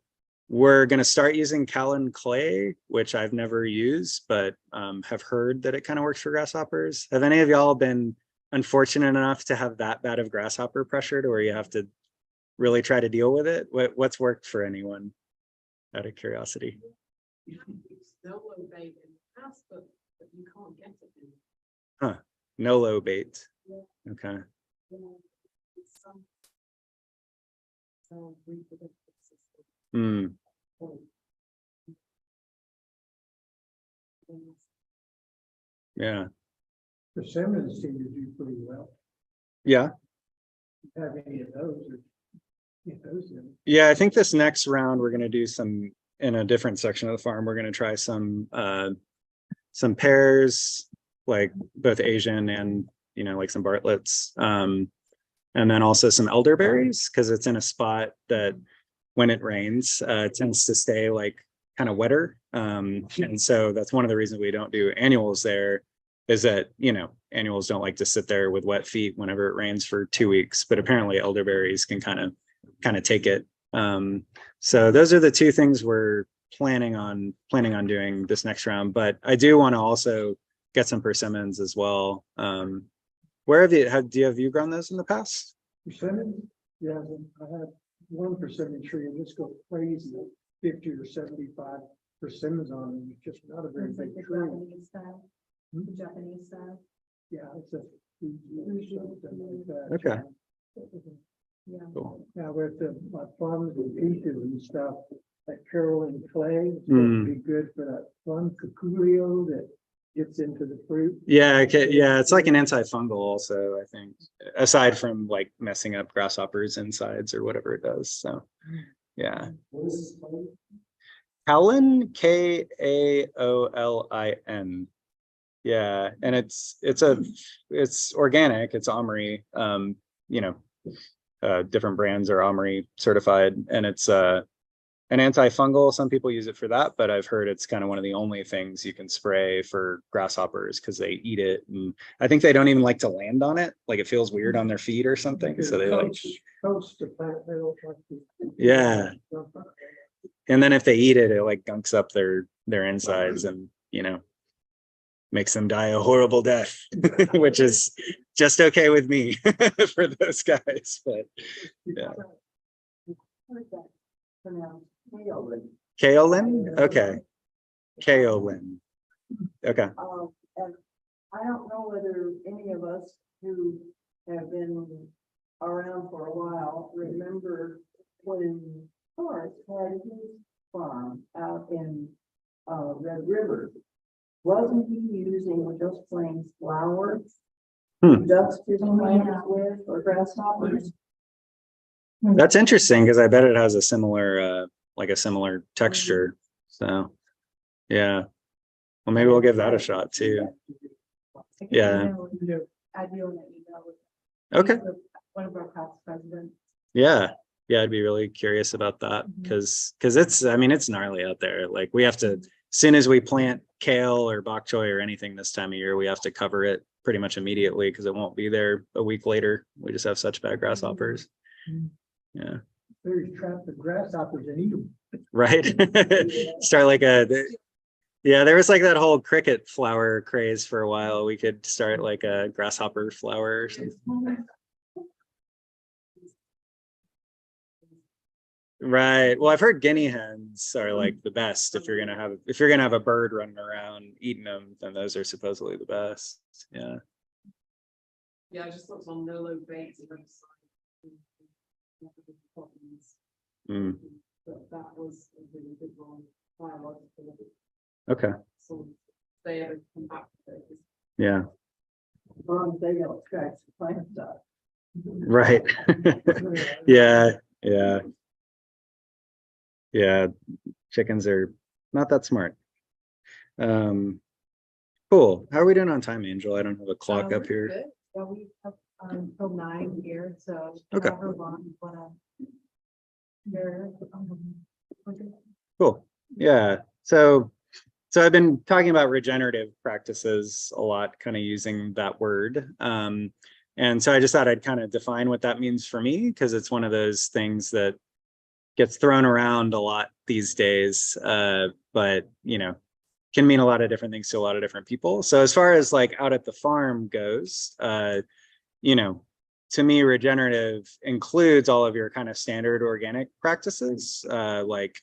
we're going to start using Callan clay, which I've never used, but have heard that it kind of works for grasshoppers. Have any of y'all been unfortunate enough to have that bad of grasshopper pressure to where you have to really try to deal with it? What's worked for anyone, out of curiosity? No low bait in the house, but you can't get it in. Huh, no low bait. Yeah. Okay. Yeah. It's some reproductive system. Hmm. Yeah. Persimmons seem to do pretty well. Yeah. Have any of those or get those in? Yeah, I think this next round we're gonna do some in a different section of the farm. We're gonna try some pears, like both Asian and like some Bartlett's. And then also some elderberries, because it's in a spot that when it rains, it tends to stay like kind of wetter. And so that's one of the reasons we don't do annuals there, is that annuals don't like to sit there with wet feet whenever it rains for 2 weeks, but apparently elderberries can kind of take it. So those are the two things we're planning on doing this next round. But I do want to also get some persimmons as well. Where have you grown those in the past? Persimmons? Yeah, I had one persimmon tree and just go crazy, 50 or 75 persimmons on it. It's just not a very big The tree. Japanese style. The Japanese style. Yeah, it's a Fuji or something like that. Okay. Yeah. Cool. Now with my plums and peaches and stuff, that Carolyn clay Mm. would be good for that plum cuculio that gets into the fruit. Yeah, yeah, it's like an antifungal also, I think, aside from like messing up grasshoppers insides or whatever it does. So yeah. What is this called? Kaolin, Kaolin. Yeah, and it's organic, it's Omri. Different brands are Omri certified, and it's an antifungal. Some people use it for that, but I've heard it's kind of one of the only things you can spray for grasshoppers because they eat it, and I think they don't even like to land on it. Like it feels weird on their feet or something, so they like. Coats the plant, they don't like to. Yeah. And then if they eat it, it like gunks up their insides and makes them die a horrible death, which is just okay with me for those guys. But yeah. Kaolin? Okay. Kaolin. Okay. And I don't know whether any of us who have been around for a while remember when Forrest had his farm out in Red River. Wasn't he using just plain flour? Dust his plants with or grasshoppers? That's interesting because I bet it has a similar similar texture. So yeah. Well, maybe we'll give that a shot too. Yeah. I'd be on the email with. Okay. One of our past presidents. Yeah. Yeah, I'd be really curious about that because it's gnarly out there. Like we have to, as soon as we plant kale or bok choy or anything this time of year, we have to cover it pretty much immediately because it won't be there a week later. We just have such bad grasshoppers. Yeah. There's trap the grasshoppers and eat them. Right. Start like there was like that whole cricket flower craze for a while. We could start like a grasshopper flower or something. Right. Well, I've heard guinea hens are like the best if you're gonna have a bird running around eating them, then those are supposedly the best. Yeah. Yeah, I just looked on Nolo Bates website. Mm. But that was a really good one. Biological. Okay. So they have come back to it. Yeah. As long as they don't scratch the plants up. Right. Yeah. Yeah. Yeah. Chickens are not that smart. Cool. How are we doing on time, Angel? I don't have a clock up here. Good. Yeah, we have until 9 here, so. Okay. however long you wanna- There, Cool. Yeah. So I've been talking about regenerative practices a lot, kind of using that word. And so I just thought I'd kind of define what that means for me, because it's one of those things that gets thrown around a lot these days, but can mean a lot of different things to a lot of different people. So as far as like out at the farm goes, to me, regenerative includes all of your kind of standard organic practices, like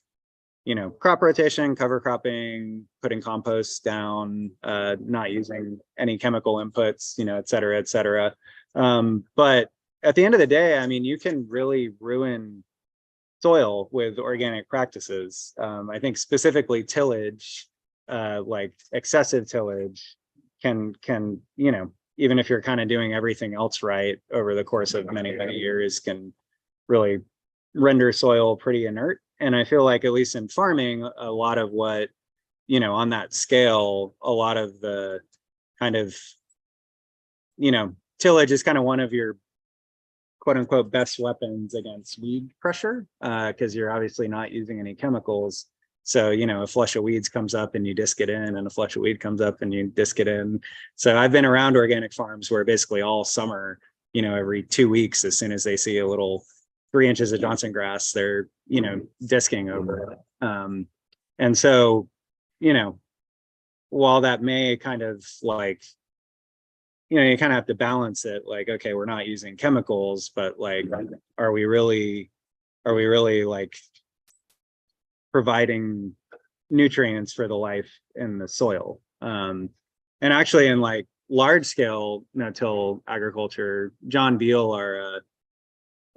crop rotation, cover cropping, putting compost down, not using any chemical inputs, et cetera, et cetera. But at the end of the day, I mean, you can really ruin soil with organic practices. I think specifically tillage like excessive tillage can, you know, even if you're kind of doing everything else right over the course of many, many years, can really render soil pretty inert. And I feel like, at least in farming, a lot of what, you know, on that scale, a lot of the kind of, you know, tillage is kind of one of your quote unquote best weapons against weed pressure, because you're obviously not using any chemicals. So, you know, a flush of weeds comes up and you disc it in, and a flush of weed comes up and you disc it in. So I've been around organic farms where basically all summer, you know, every 2 weeks, as soon as they see a little 3 inches of Johnson grass, they're, you know, disking over it. And so, you know, while that may kind of like, you know, you kind of have to balance it, like, okay, we're not using chemicals, but like, are we really like providing nutrients for the life in the soil? And actually, in like large scale no-till agriculture, John Beal,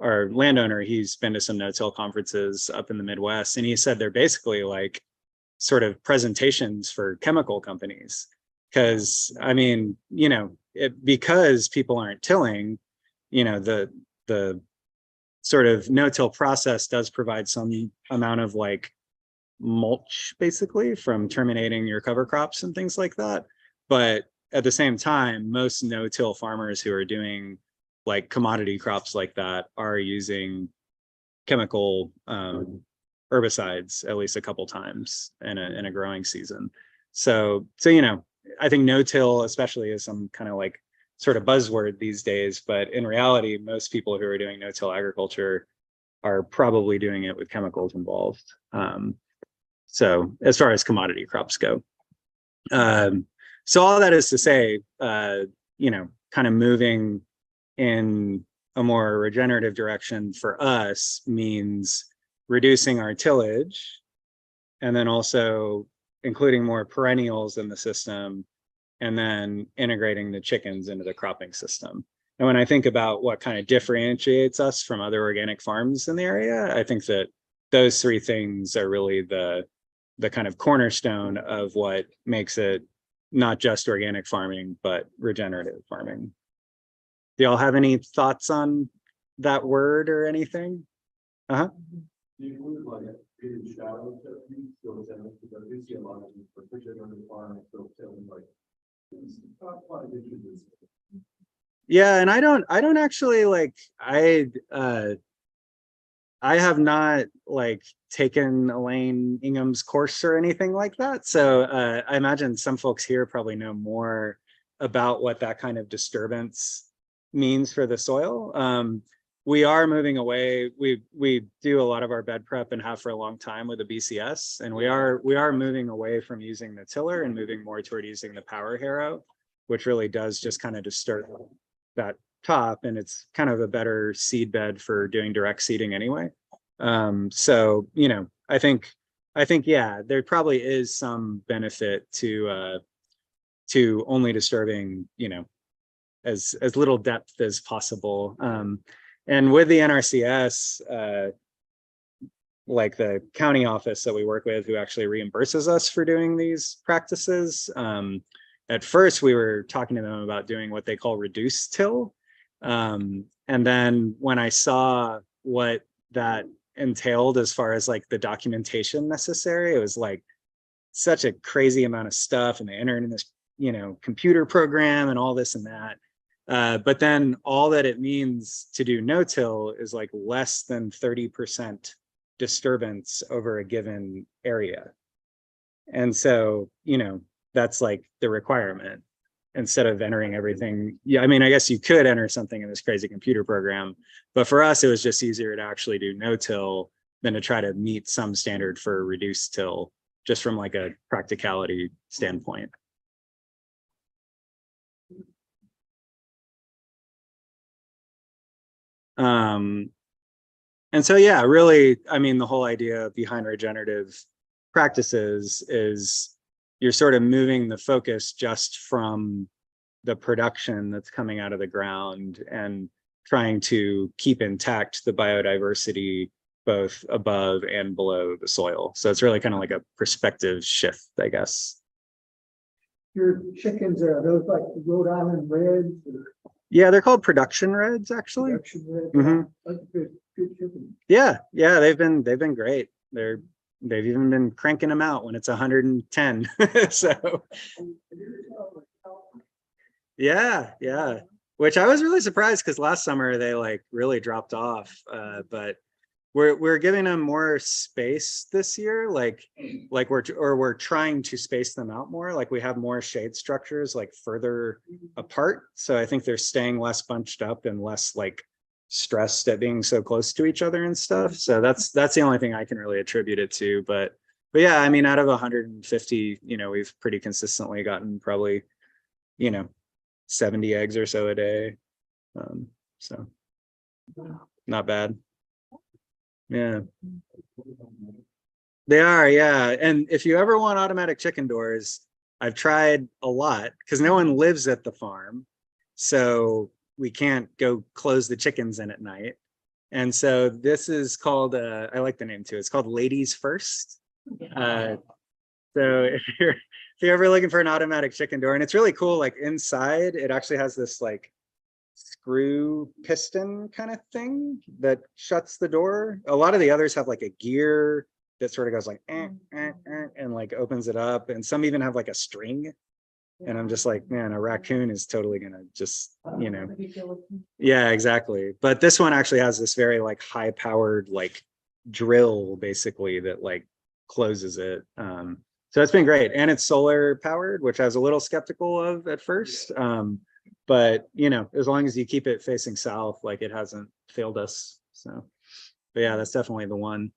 our landowner, he's been to some no-till conferences up in the Midwest, and he said they're basically like sort of presentations for chemical companies. Because I mean, you know, because people aren't tilling, you know, the sort of no-till process does provide some amount of like mulch, basically, from terminating your cover crops and things like that. But at the same time, most no-till farmers who are doing like commodity crops like that are using chemical herbicides at least a couple times in a growing season. So you know, I think no-till especially is some kind of like sort of buzzword these days, but in reality, most people who are doing no-till agriculture are probably doing it with chemicals involved. So as far as commodity crops go. So all that is to say, you know, kind of moving in a more regenerative direction for us means reducing our tillage, and then also including more perennials in the system, and then integrating the chickens into the cropping system. And when I think about what kind of differentiates us from other organic farms in the area, I think that those 3 things are really the kind of cornerstone of what makes it not just organic farming, but regenerative farming. Do y'all have any thoughts on that word or anything? Do you include like a created shadow technique? So it's because I do see a lot of these, particularly on the farm, so telling like, it's not quite a good business. Yeah, and I don't actually like, I have not like taken Elaine Ingham's course or anything like that. So I imagine some folks here probably know more about what that kind of disturbance means for the soil. We are moving away. We do a lot of our bed prep and have for a long time with the BCS, and we are moving away from using the tiller and moving more toward using the power harrow, which really does just kind of disturb that top, and it's kind of a better seed bed for doing direct seeding anyway. So you know, I think yeah, there probably is some benefit to only disturbing, you know, as little depth as possible. And with the NRCS, like the county office that we work with, who actually reimburses us for doing these practices, at first we were talking to them about doing what they call reduced till. And then when I saw what that entailed as far as like the documentation necessary, it was like such a crazy amount of stuff, and they entered in this, you know, computer program and all this and that. But then all that it means to do no-till is like less than 30% disturbance over a given area. And so, you know, that's like the requirement, instead of entering everything. Yeah, I mean, I guess you could enter something in this crazy computer program, but for us, it was just easier to actually do no-till than to try to meet some standard for reduced till, just from like a practicality standpoint. And so, yeah, really, I mean, the whole idea behind regenerative practices is you're sort of moving the focus just from the production that's coming out of the ground and trying to keep intact the biodiversity both above and below the soil. So it's really kind of like a perspective shift, I guess. your chickens, are those like the Rhode Island Reds or Yeah, they're called production reds, actually. production Reds? Mhm. That's good chicken. Yeah, yeah, they've been great. They've even been cranking them out when it's 110. So yeah, yeah. Which I was really surprised because last summer they like really dropped off. But we're giving them more space this year, like we're trying to space them out more. Like we have more shade structures like further apart. So I think they're staying less bunched up and less like stressed at being so close to each other and stuff. So that's the only thing I can really attribute it to. But yeah, I mean, out of 150, we've pretty consistently gotten probably, 70 eggs or so a day. So not bad. Yeah, they are. Yeah. And if you ever want automatic chicken doors, I've tried a lot because no one lives at the farm. So we can't go close the chickens in at night. And so this is called, I like the name too. It's called Ladies First. So if you're ever looking for an automatic chicken door, and it's really cool, like inside, it actually has this like screw piston kind of thing that shuts the door. A lot of the others have like a gear that sort of goes like and like opens it up, and some even have like a string. And I'm just like, man, a raccoon is totally gonna just, yeah, exactly. But this one actually has this very like high powered like drill basically that like closes it. So it's been great, and it's solar powered, which I was a little skeptical of at first. But as long as you keep it facing south, like it hasn't failed us. So, but yeah, that's definitely the one.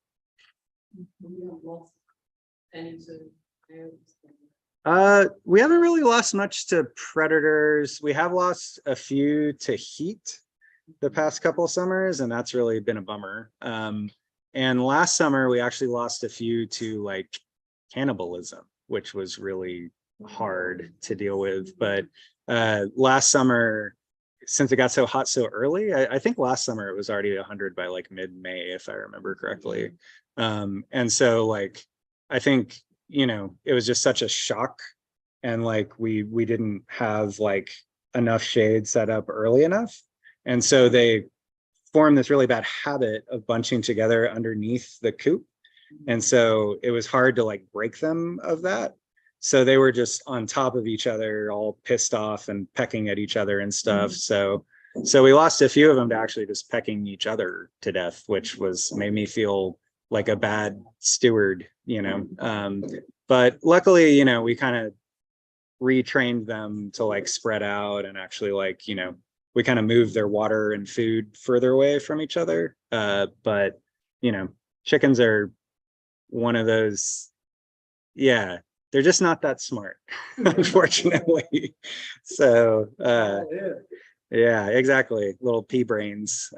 We haven't really lost much to predators. We have lost a few to heat the past couple of summers, and that's really been a bummer. And last summer we actually lost a few to like cannibalism, which was really hard to deal with. But last summer, since it got so hot so early, I think last summer it was already 100 by like mid-May, if I remember correctly. And so like, I think, it was just such a shock, and like we didn't have like enough shade set up early enough. And so they formed this really bad habit of bunching together underneath the coop. And so it was hard to like break them of that. So they were just on top of each other, all pissed off and pecking at each other and stuff. So we lost a few of them to actually just pecking each other to death, which made me feel like a bad steward, but luckily, we kind of retrained them to like spread out, and actually like, we kind of moved their water and food further away from each other. But, chickens are one of those, yeah, they're just not that smart, unfortunately. So, yeah, exactly. Little pea brains.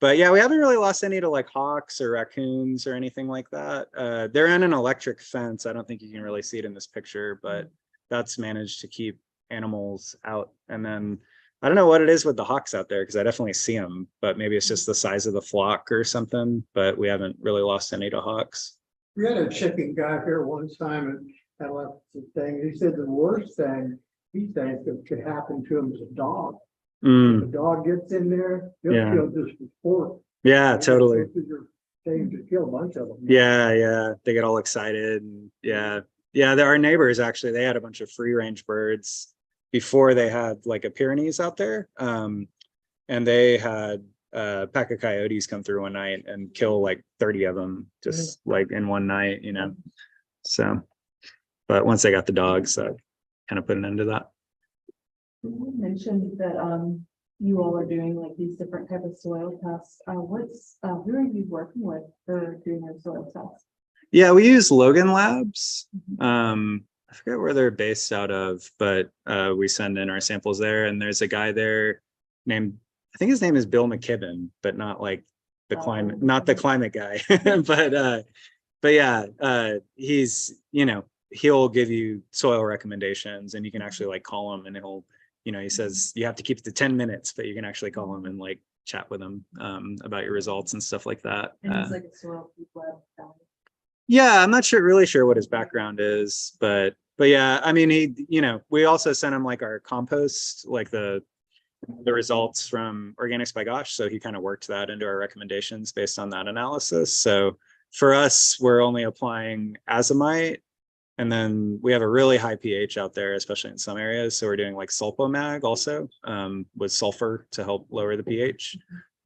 But yeah, we haven't really lost any to like hawks or raccoons or anything like that. They're in an electric fence. I don't think you can really see it in this picture, but that's managed to keep animals out. And then I don't know what it is with the hawks out there, because I definitely see them, but maybe it's just the size of the flock or something. But we haven't really lost any to hawks. We had a chicken guy here one time, and I left the thing. He said the worst thing he thinks that could happen to him is a dog. If a dog gets in there, he'll kill just the sport. Yeah, totally. They just kill a bunch of them. Yeah, they get all excited. And yeah, our neighbors actually, they had a bunch of free range birds before they had like a Pyrenees out there. And they had a pack of coyotes come through one night and kill like 30 of them just like in one night, So, but once they got the dogs, that kind of put an end to that. You mentioned that you all are doing like these different type of soil tests. Who are you working with for doing your soil tests? Yeah, we use Logan Labs. I forget where they're based out of, but we send in our samples there, and there's a guy there named, I think his name is Bill McKibben, but not like the climate, not the climate guy. but yeah, he's, he'll give you soil recommendations, and you can actually like call him, and he'll, he says you have to keep it to 10 minutes, but you can actually call him and like chat with him about your results and stuff like that. And he's like a soil lab guy. Yeah, I'm not really sure what his background is, but but yeah, I mean, we also sent him like our compost, like the results from Organics by Gosh. So he kind of worked that into our recommendations based on that analysis. So for us, we're only applying azomite, and then we have a really high pH out there, especially in some areas. So we're doing like sulfomag also with sulfur to help lower the pH.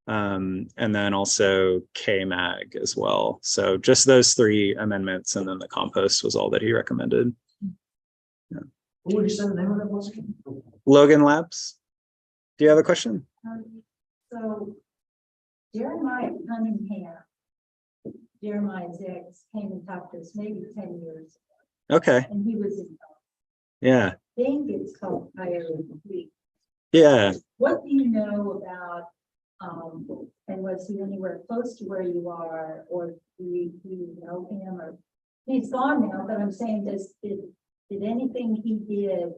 And then also K-mag as well. So just those 3 amendments, and then the compost was all that he recommended. Yeah. What would you say the name of that was again? Logan Labs. Do you have a question? So Jeremiah Cunningham, Jeremiah's ex, came and talked to us maybe 10 years ago, Okay. and he was in, Yeah. I think it's called Coyote Creek. Yeah. What do you know about, and was he anywhere close to where you are, or do you know him, or he's gone now, but I'm saying did anything he did,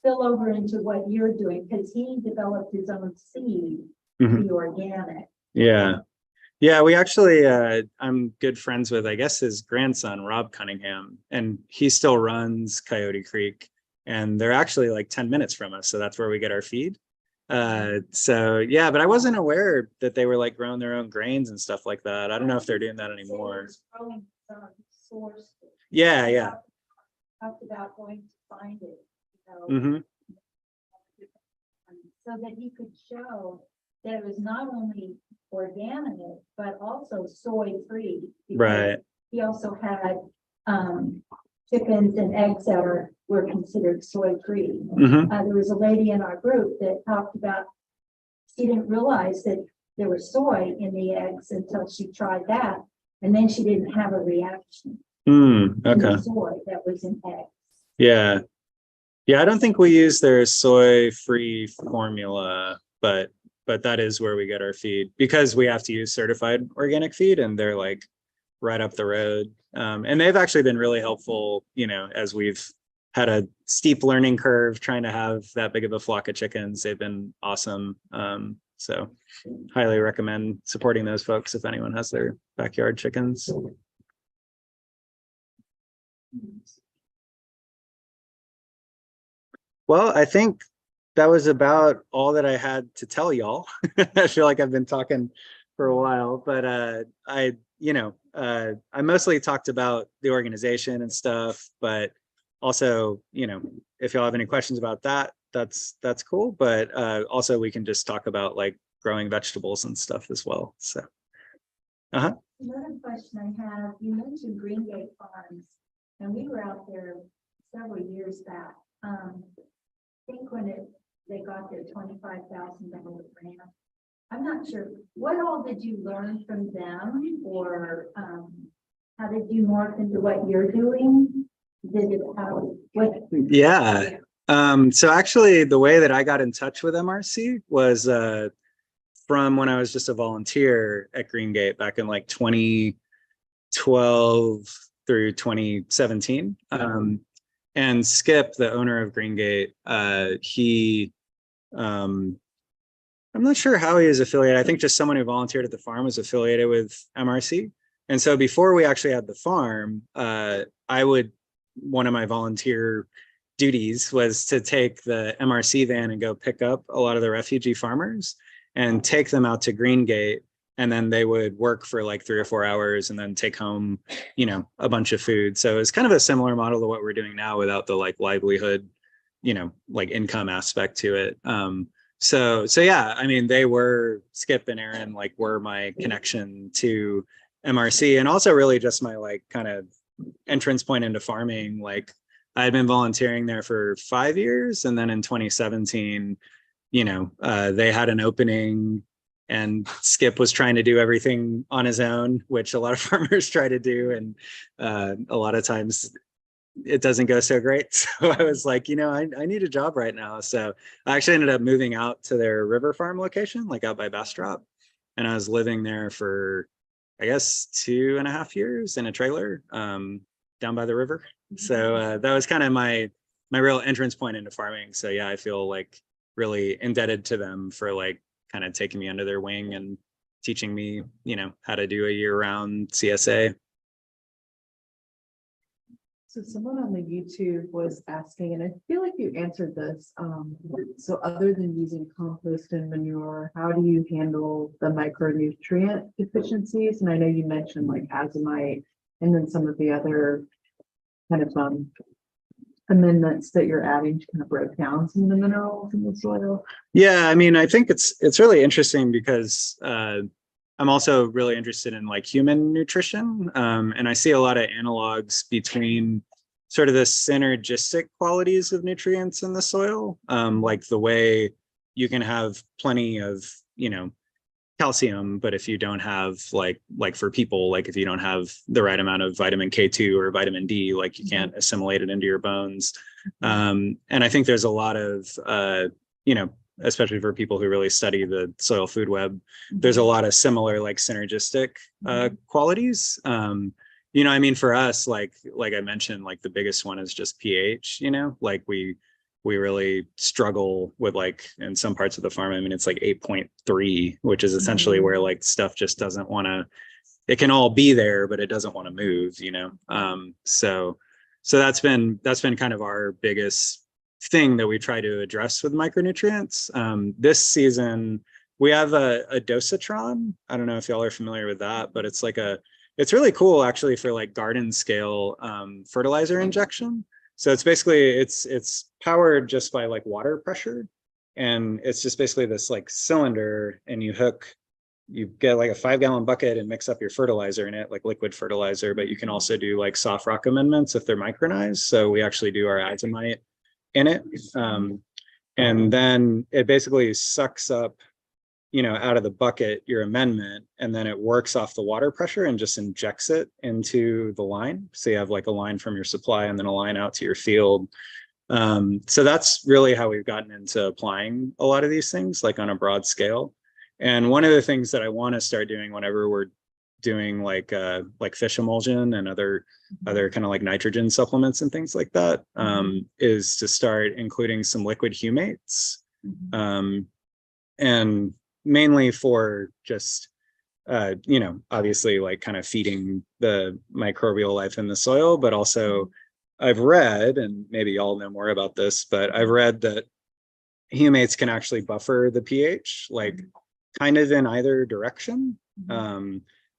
spill over into what you're doing? Because he developed his own seed, Mhm. the organic. Yeah. Yeah, we actually, I'm good friends with, I guess, his grandson, Rob Cunningham, and he still runs Coyote Creek, and they're actually like 10 minutes from us. So that's where we get our feed. So yeah, but I wasn't aware that they were like growing their own grains and stuff like that. I don't know if they're doing that anymore. Growing some source. Yeah, yeah. Talked about going to find it, Hmm. so that he could show that it was not only organic, but also soy-free. because Right. He also had chickens and eggs that were considered soy-free. Hmm. There was a lady in our group that talked about, she didn't realize that there was soy in the eggs until she tried that. And then she didn't have a reaction to Okay. the soy that was in eggs. Yeah. Yeah, I don't think we use their soy-free formula, but that is where we get our feed, because we have to use certified organic feed, and they're like right up the road. And they've actually been really helpful, as we've had a steep learning curve trying to have that big of a flock of chickens. They've been awesome. So highly recommend supporting those folks if anyone has their backyard chickens. Well, I think that was about all that I had to tell y'all. I feel like I've been talking for a while, but I mostly talked about the organization and stuff, but also, if y'all have any questions about that, that's cool. But also we can just talk about like growing vegetables and stuff as well. So. Another question I have, you mentioned Green Gate Farms, and we were out there several years back. I think when they got their $25,000 grant. I'm not sure, what all did you learn from them, or how did you morph into what you're doing? Yeah. So actually the way that I got in touch with MRC was from when I was just a volunteer at Green Gate back in like 2012 through 2017. And Skip, the owner of Green Gate, I'm not sure how he is affiliated. I think just someone who volunteered at the farm was affiliated with MRC. And so before we actually had the farm, one of my volunteer duties was to take the MRC van and go pick up a lot of the refugee farmers and take them out to Green Gate. And then they would work for like 3 or 4 hours and then take home, a bunch of food. So it's kind of a similar model to what we're doing now without the like livelihood, like income aspect to it. So yeah, I mean, Skip and Aaron like were my connection to MRC, and also really just my like kind of entrance point into farming. Like I had been volunteering there for 5 years, and then in 2017, they had an opening, and Skip was trying to do everything on his own, which a lot of farmers try to do, and a lot of times it doesn't go so great. So I was like, I need a job right now. So I actually ended up moving out to their river farm location, like out by Bastrop. And I was living there for, I guess, 2.5 years in a trailer down by the river. So that was kind of my real entrance point into farming. So yeah, I feel like really indebted to them for like kind of taking me under their wing and teaching me, how to do a year-round CSA. So someone on the YouTube was asking, and I feel like you answered this. So other than using compost and manure, how do you handle the micronutrient deficiencies? And I know you mentioned like azomite and then some of the other kind of amendments that you're adding to kind of break down some of the minerals in the soil. Yeah, I mean, I think it's really interesting because I'm also really interested in like human nutrition. And I see a lot of analogs between sort of the synergistic qualities of nutrients in the soil, like the way you can have plenty of, calcium, but if you don't have like for people, like if you don't have the right amount of vitamin K2 or vitamin D, like you can't assimilate it into your bones. And I think there's a lot of, especially for people who really study the soil food web, there's a lot of similar like synergistic qualities. I mean, for us, like I mentioned, like the biggest one is just pH, like we really struggle with like in some parts of the farm. I mean, it's like 8.3, which is essentially where like stuff just doesn't want to, it can all be there, but it doesn't want to move, so that's been kind of our biggest thing that we try to address with micronutrients. This season, we have a dosatron. I don't know if y'all are familiar with that, but it's really cool actually for like garden scale fertilizer injection. So it's basically, it's powered just by like water pressure. And it's just basically this like cylinder, and you get like a 5-gallon bucket and mix up your fertilizer in it, like liquid fertilizer, but you can also do like soft rock amendments if they're micronized. So we actually do our azomite in it. And then it basically sucks up, out of the bucket, your amendment, and then it works off the water pressure and just injects it into the line. So you have like a line from your supply and then a line out to your field. So that's really how we've gotten into applying a lot of these things, like on a broad scale. And one of the things that I want to start doing whenever we're doing like fish emulsion and other kind of like nitrogen supplements and things like that, is to start including some liquid humates, and mainly for just obviously like kind of feeding the microbial life in the soil, but also I've read, and maybe y'all know more about this, but I've read that humates can actually buffer the pH, like kind of in either direction,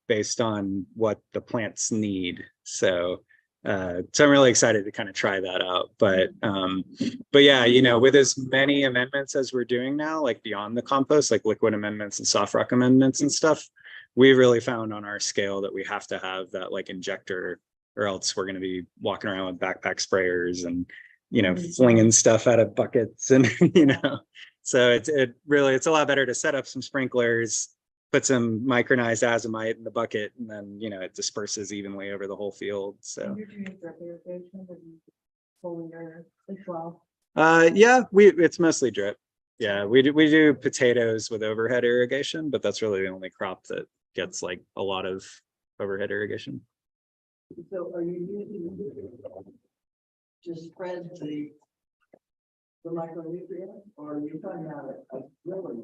based on what the plants need. So I'm really excited to kind of try that out. But yeah, with as many amendments as we're doing now, like beyond the compost, like liquid amendments and soft rock amendments and stuff, we really found on our scale that we have to have that like injector, or else we're going to be walking around with backpack sprayers and flinging stuff out of buckets, and so it's a lot better to set up some sprinklers, put some micronized azomite in the bucket, and then it disperses evenly over the whole field. So You're doing drip irrigation or foliar as well? Yeah, it's mostly drip. Yeah, we do potatoes with overhead irrigation, but that's really the only crop that gets like a lot of overhead irrigation. So are you using to spread the micronutrients, or are you talking about a drilling?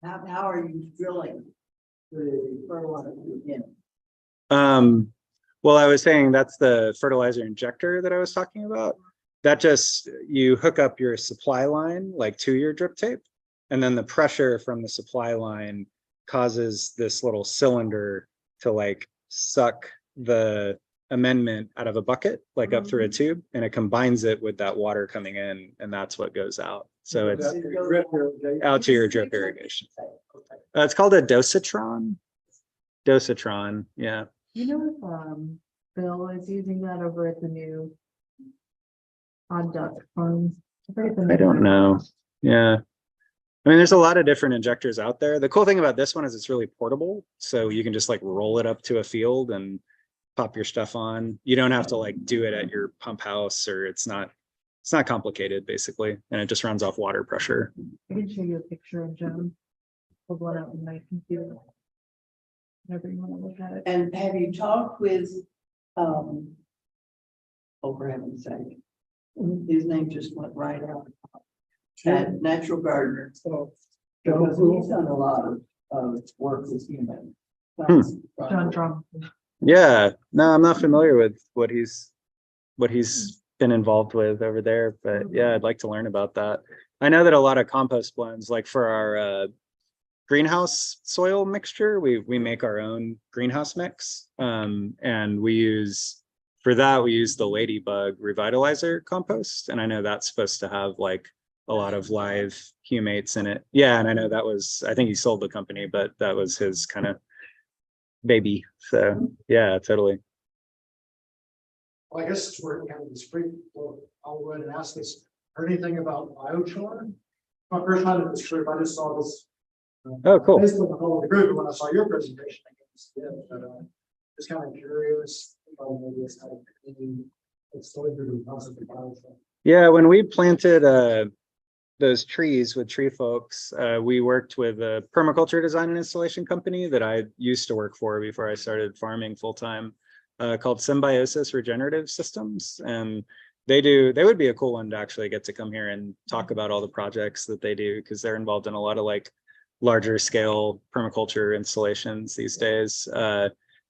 How are you drilling the fertilizer in? Well, I was saying that's the fertilizer injector that I was talking about. That just, you hook up your supply line like to your drip tape, and then the pressure from the supply line causes this little cylinder to like suck the amendment out of a bucket, like up through a tube, and it combines it with that water coming in, and that's what goes out. So it's out to your drip irrigation. It's called a dosatron. Yeah. You know if Bill is using that over at the new odd duck farms? I don't know. Yeah. I mean, there's a lot of different injectors out there. The cool thing about this one is it's really portable. So you can just like roll it up to a field and pop your stuff on. You don't have to like do it at your pump house, or it's not complicated basically. And it just runs off water pressure. I can show you a picture of John. Hold one up in my computer. Whenever you want to look at it. And have you talked with, oh, for heaven's sake, his name just went right out. That natural gardener. So, because he's done a lot of work with human. John Drum. Yeah, no, I'm not familiar with what he's been involved with over there, but yeah, I'd like to learn about that. I know that a lot of compost blends, like for our greenhouse soil mixture, we make our own greenhouse mix, and for that we use the ladybug revitalizer compost, and I know that's supposed to have like a lot of live humates in it. Yeah, and I know I think he sold the company, but that was his kind of baby. So yeah, totally. Well, I guess we're kind of the spring, well, I'll go ahead and ask this. Heard anything about biochar? My first time in this group, I just saw this. Oh, cool. Facebook and all the group, and when I saw your presentation, I guess, yeah, but just kind of curious. Maybe it's kind of it's going through the concept of biochar. Yeah, when we planted those trees with tree folks, we worked with a permaculture design and installation company that I used to work for before I started farming full time, called Symbiosis Regenerative Systems. And they would be a cool one to actually get to come here and talk about all the projects that they do, because they're involved in a lot of like larger scale permaculture installations these days.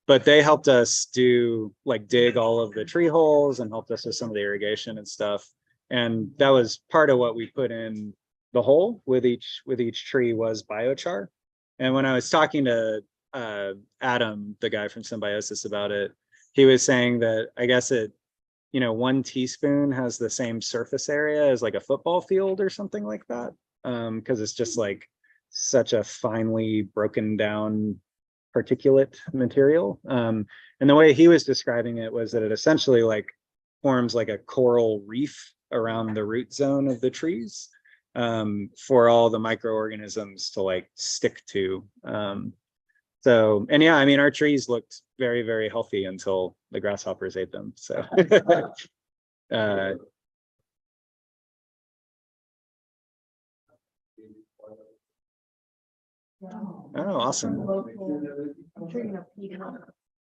But they helped us dig all of the tree holes and helped us with some of the irrigation and stuff. And that was part of what we put in the hole with each tree was biochar. And when I was talking to Adam, the guy from Symbiosis, about it, he was saying that I guess 1 teaspoon has the same surface area as like a football field or something like that, because it's just like such a finely broken down particulate material. And the way he was describing it was that it essentially like forms like a coral reef around the root zone of the trees, for all the microorganisms to like stick to. And yeah, I mean, our trees looked very, very healthy until the grasshoppers ate them. So oh, awesome. I'm drinking a peach.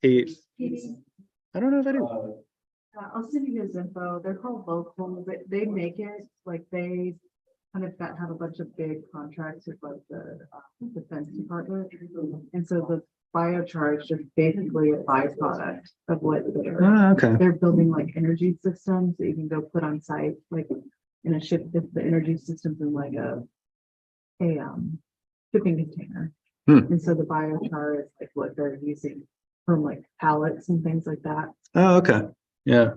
Pete, Peach. I don't know if I do. I'll send you guys info. They're called local. They make it like they kind of have a bunch of big contracts with like the defense department. And so the biochar is just basically a byproduct of what Oh, okay. they're building, like energy systems that you can go put on site, like in a ship, the energy systems in like a shipping container. And so the biochar is like what they're using from like pallets and things like that. Oh, okay. Yeah.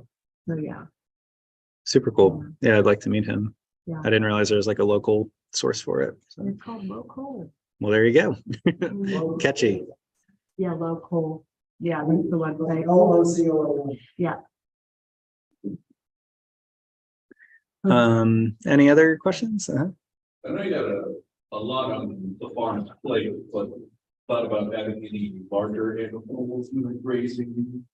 So yeah. Super cool. Yeah, I'd like to meet him. Yeah. I didn't realize there was like a local source for it. So. It's called local. Well, there you go. Catchy. Yeah, local. Yeah, that's the website. LOCO. Yeah. Any other questions? I know you got a lot on the farm's plate, but thought about having any larger animals grazing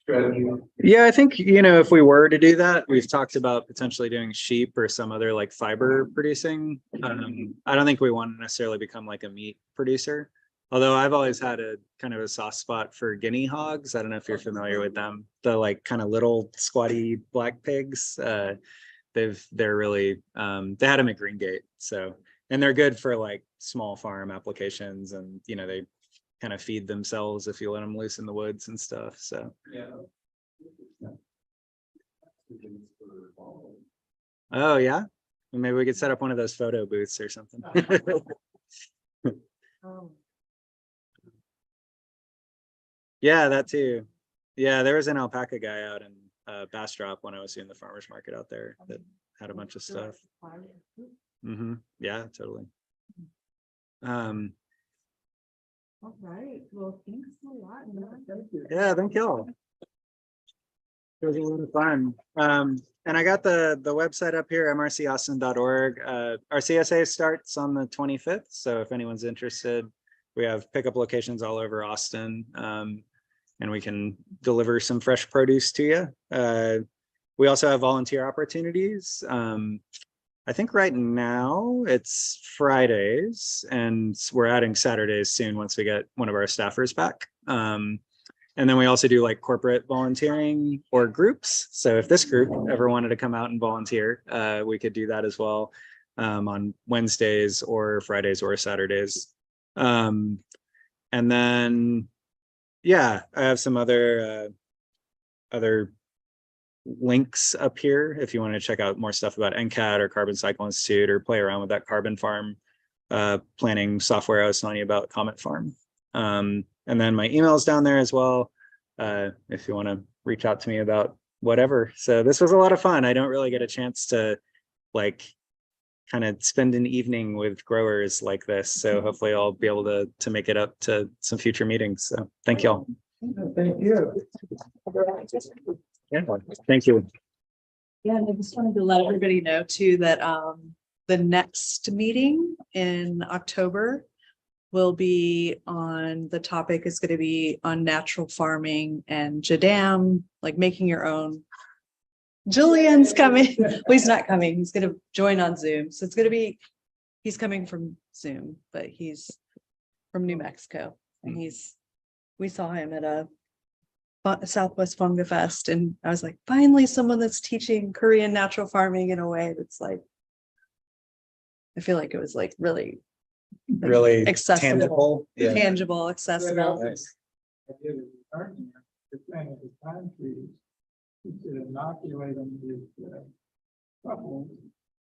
strategy? Yeah, I think, if we were to do that, we've talked about potentially doing sheep or some other like fiber producing. I don't think we want to necessarily become like a meat producer. Although I've always had a kind of a soft spot for guinea hogs. I don't know if you're familiar with them. The like kind of little squatty black pigs. They're really they had them at Greengate. So, and they're good for like small farm applications, and they kind of feed themselves if you let them loose in the woods and stuff. So Yeah. oh yeah, well, maybe we could set up one of those photo booths or something. Oh. Yeah, that too. Yeah, there was an alpaca guy out in Bastrop when I was doing the farmers market out there that had a bunch of stuff. Yeah, totally. All right. Well, thanks a lot. Yeah, thank y'all. It was a lot of fun. And I got the website up here, mrcaustin.org. Our CSA starts on the 25th. So if anyone's interested, we have pickup locations all over Austin. And we can deliver some fresh produce to you. We also have volunteer opportunities. I think right now it's Fridays, and we're adding Saturdays soon once we get one of our staffers back. And then we also do like corporate volunteering or groups. So if this group ever wanted to come out and volunteer, we could do that as well, on Wednesdays or Fridays or Saturdays. And then Yeah, I have some other links up here if you want to check out more stuff about NCAT or Carbon Cycle Institute or play around with that carbon farm planning software I was telling you about, Comet Farm. And then my email's down there as well if you want to reach out to me about whatever. So this was a lot of fun. I don't really get a chance to like kind of spend an evening with growers like this. So hopefully I'll be able to make it up to some future meetings. So thank y'all. Thank you. Yeah, thank you. Yeah, and I just wanted to let everybody know too that the next meeting in October will be on, the topic is going to be on natural farming and Jadam, like making your own. Julian's coming. Well, he's not coming. He's going to join on Zoom. So it's going to be, he's coming from Zoom, but he's from New Mexico. And we saw him at a Southwest Funga Fest, and I was like, finally someone that's teaching Korean natural farming in a way that's like, I feel like it was like really accessible, tangible. Yeah. tangible, accessible. Nice. I did an argument, the planting of pine trees, you should inoculate them with truffles.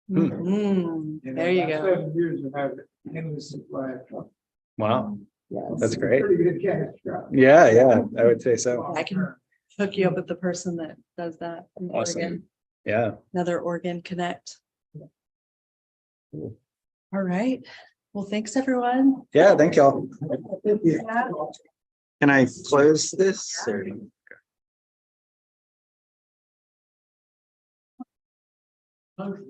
There you go. 7 years of having endless supply of truffles. Wow. Yes. That's great. Pretty good cash crop. Yeah, I would say so. I can hook you up with the person that does that in Awesome. Oregon. Yeah. Another Oregon Connect. Cool. All right. Well, thanks everyone. Yeah, thank y'all. Yeah. Can I close this? Or... Okay.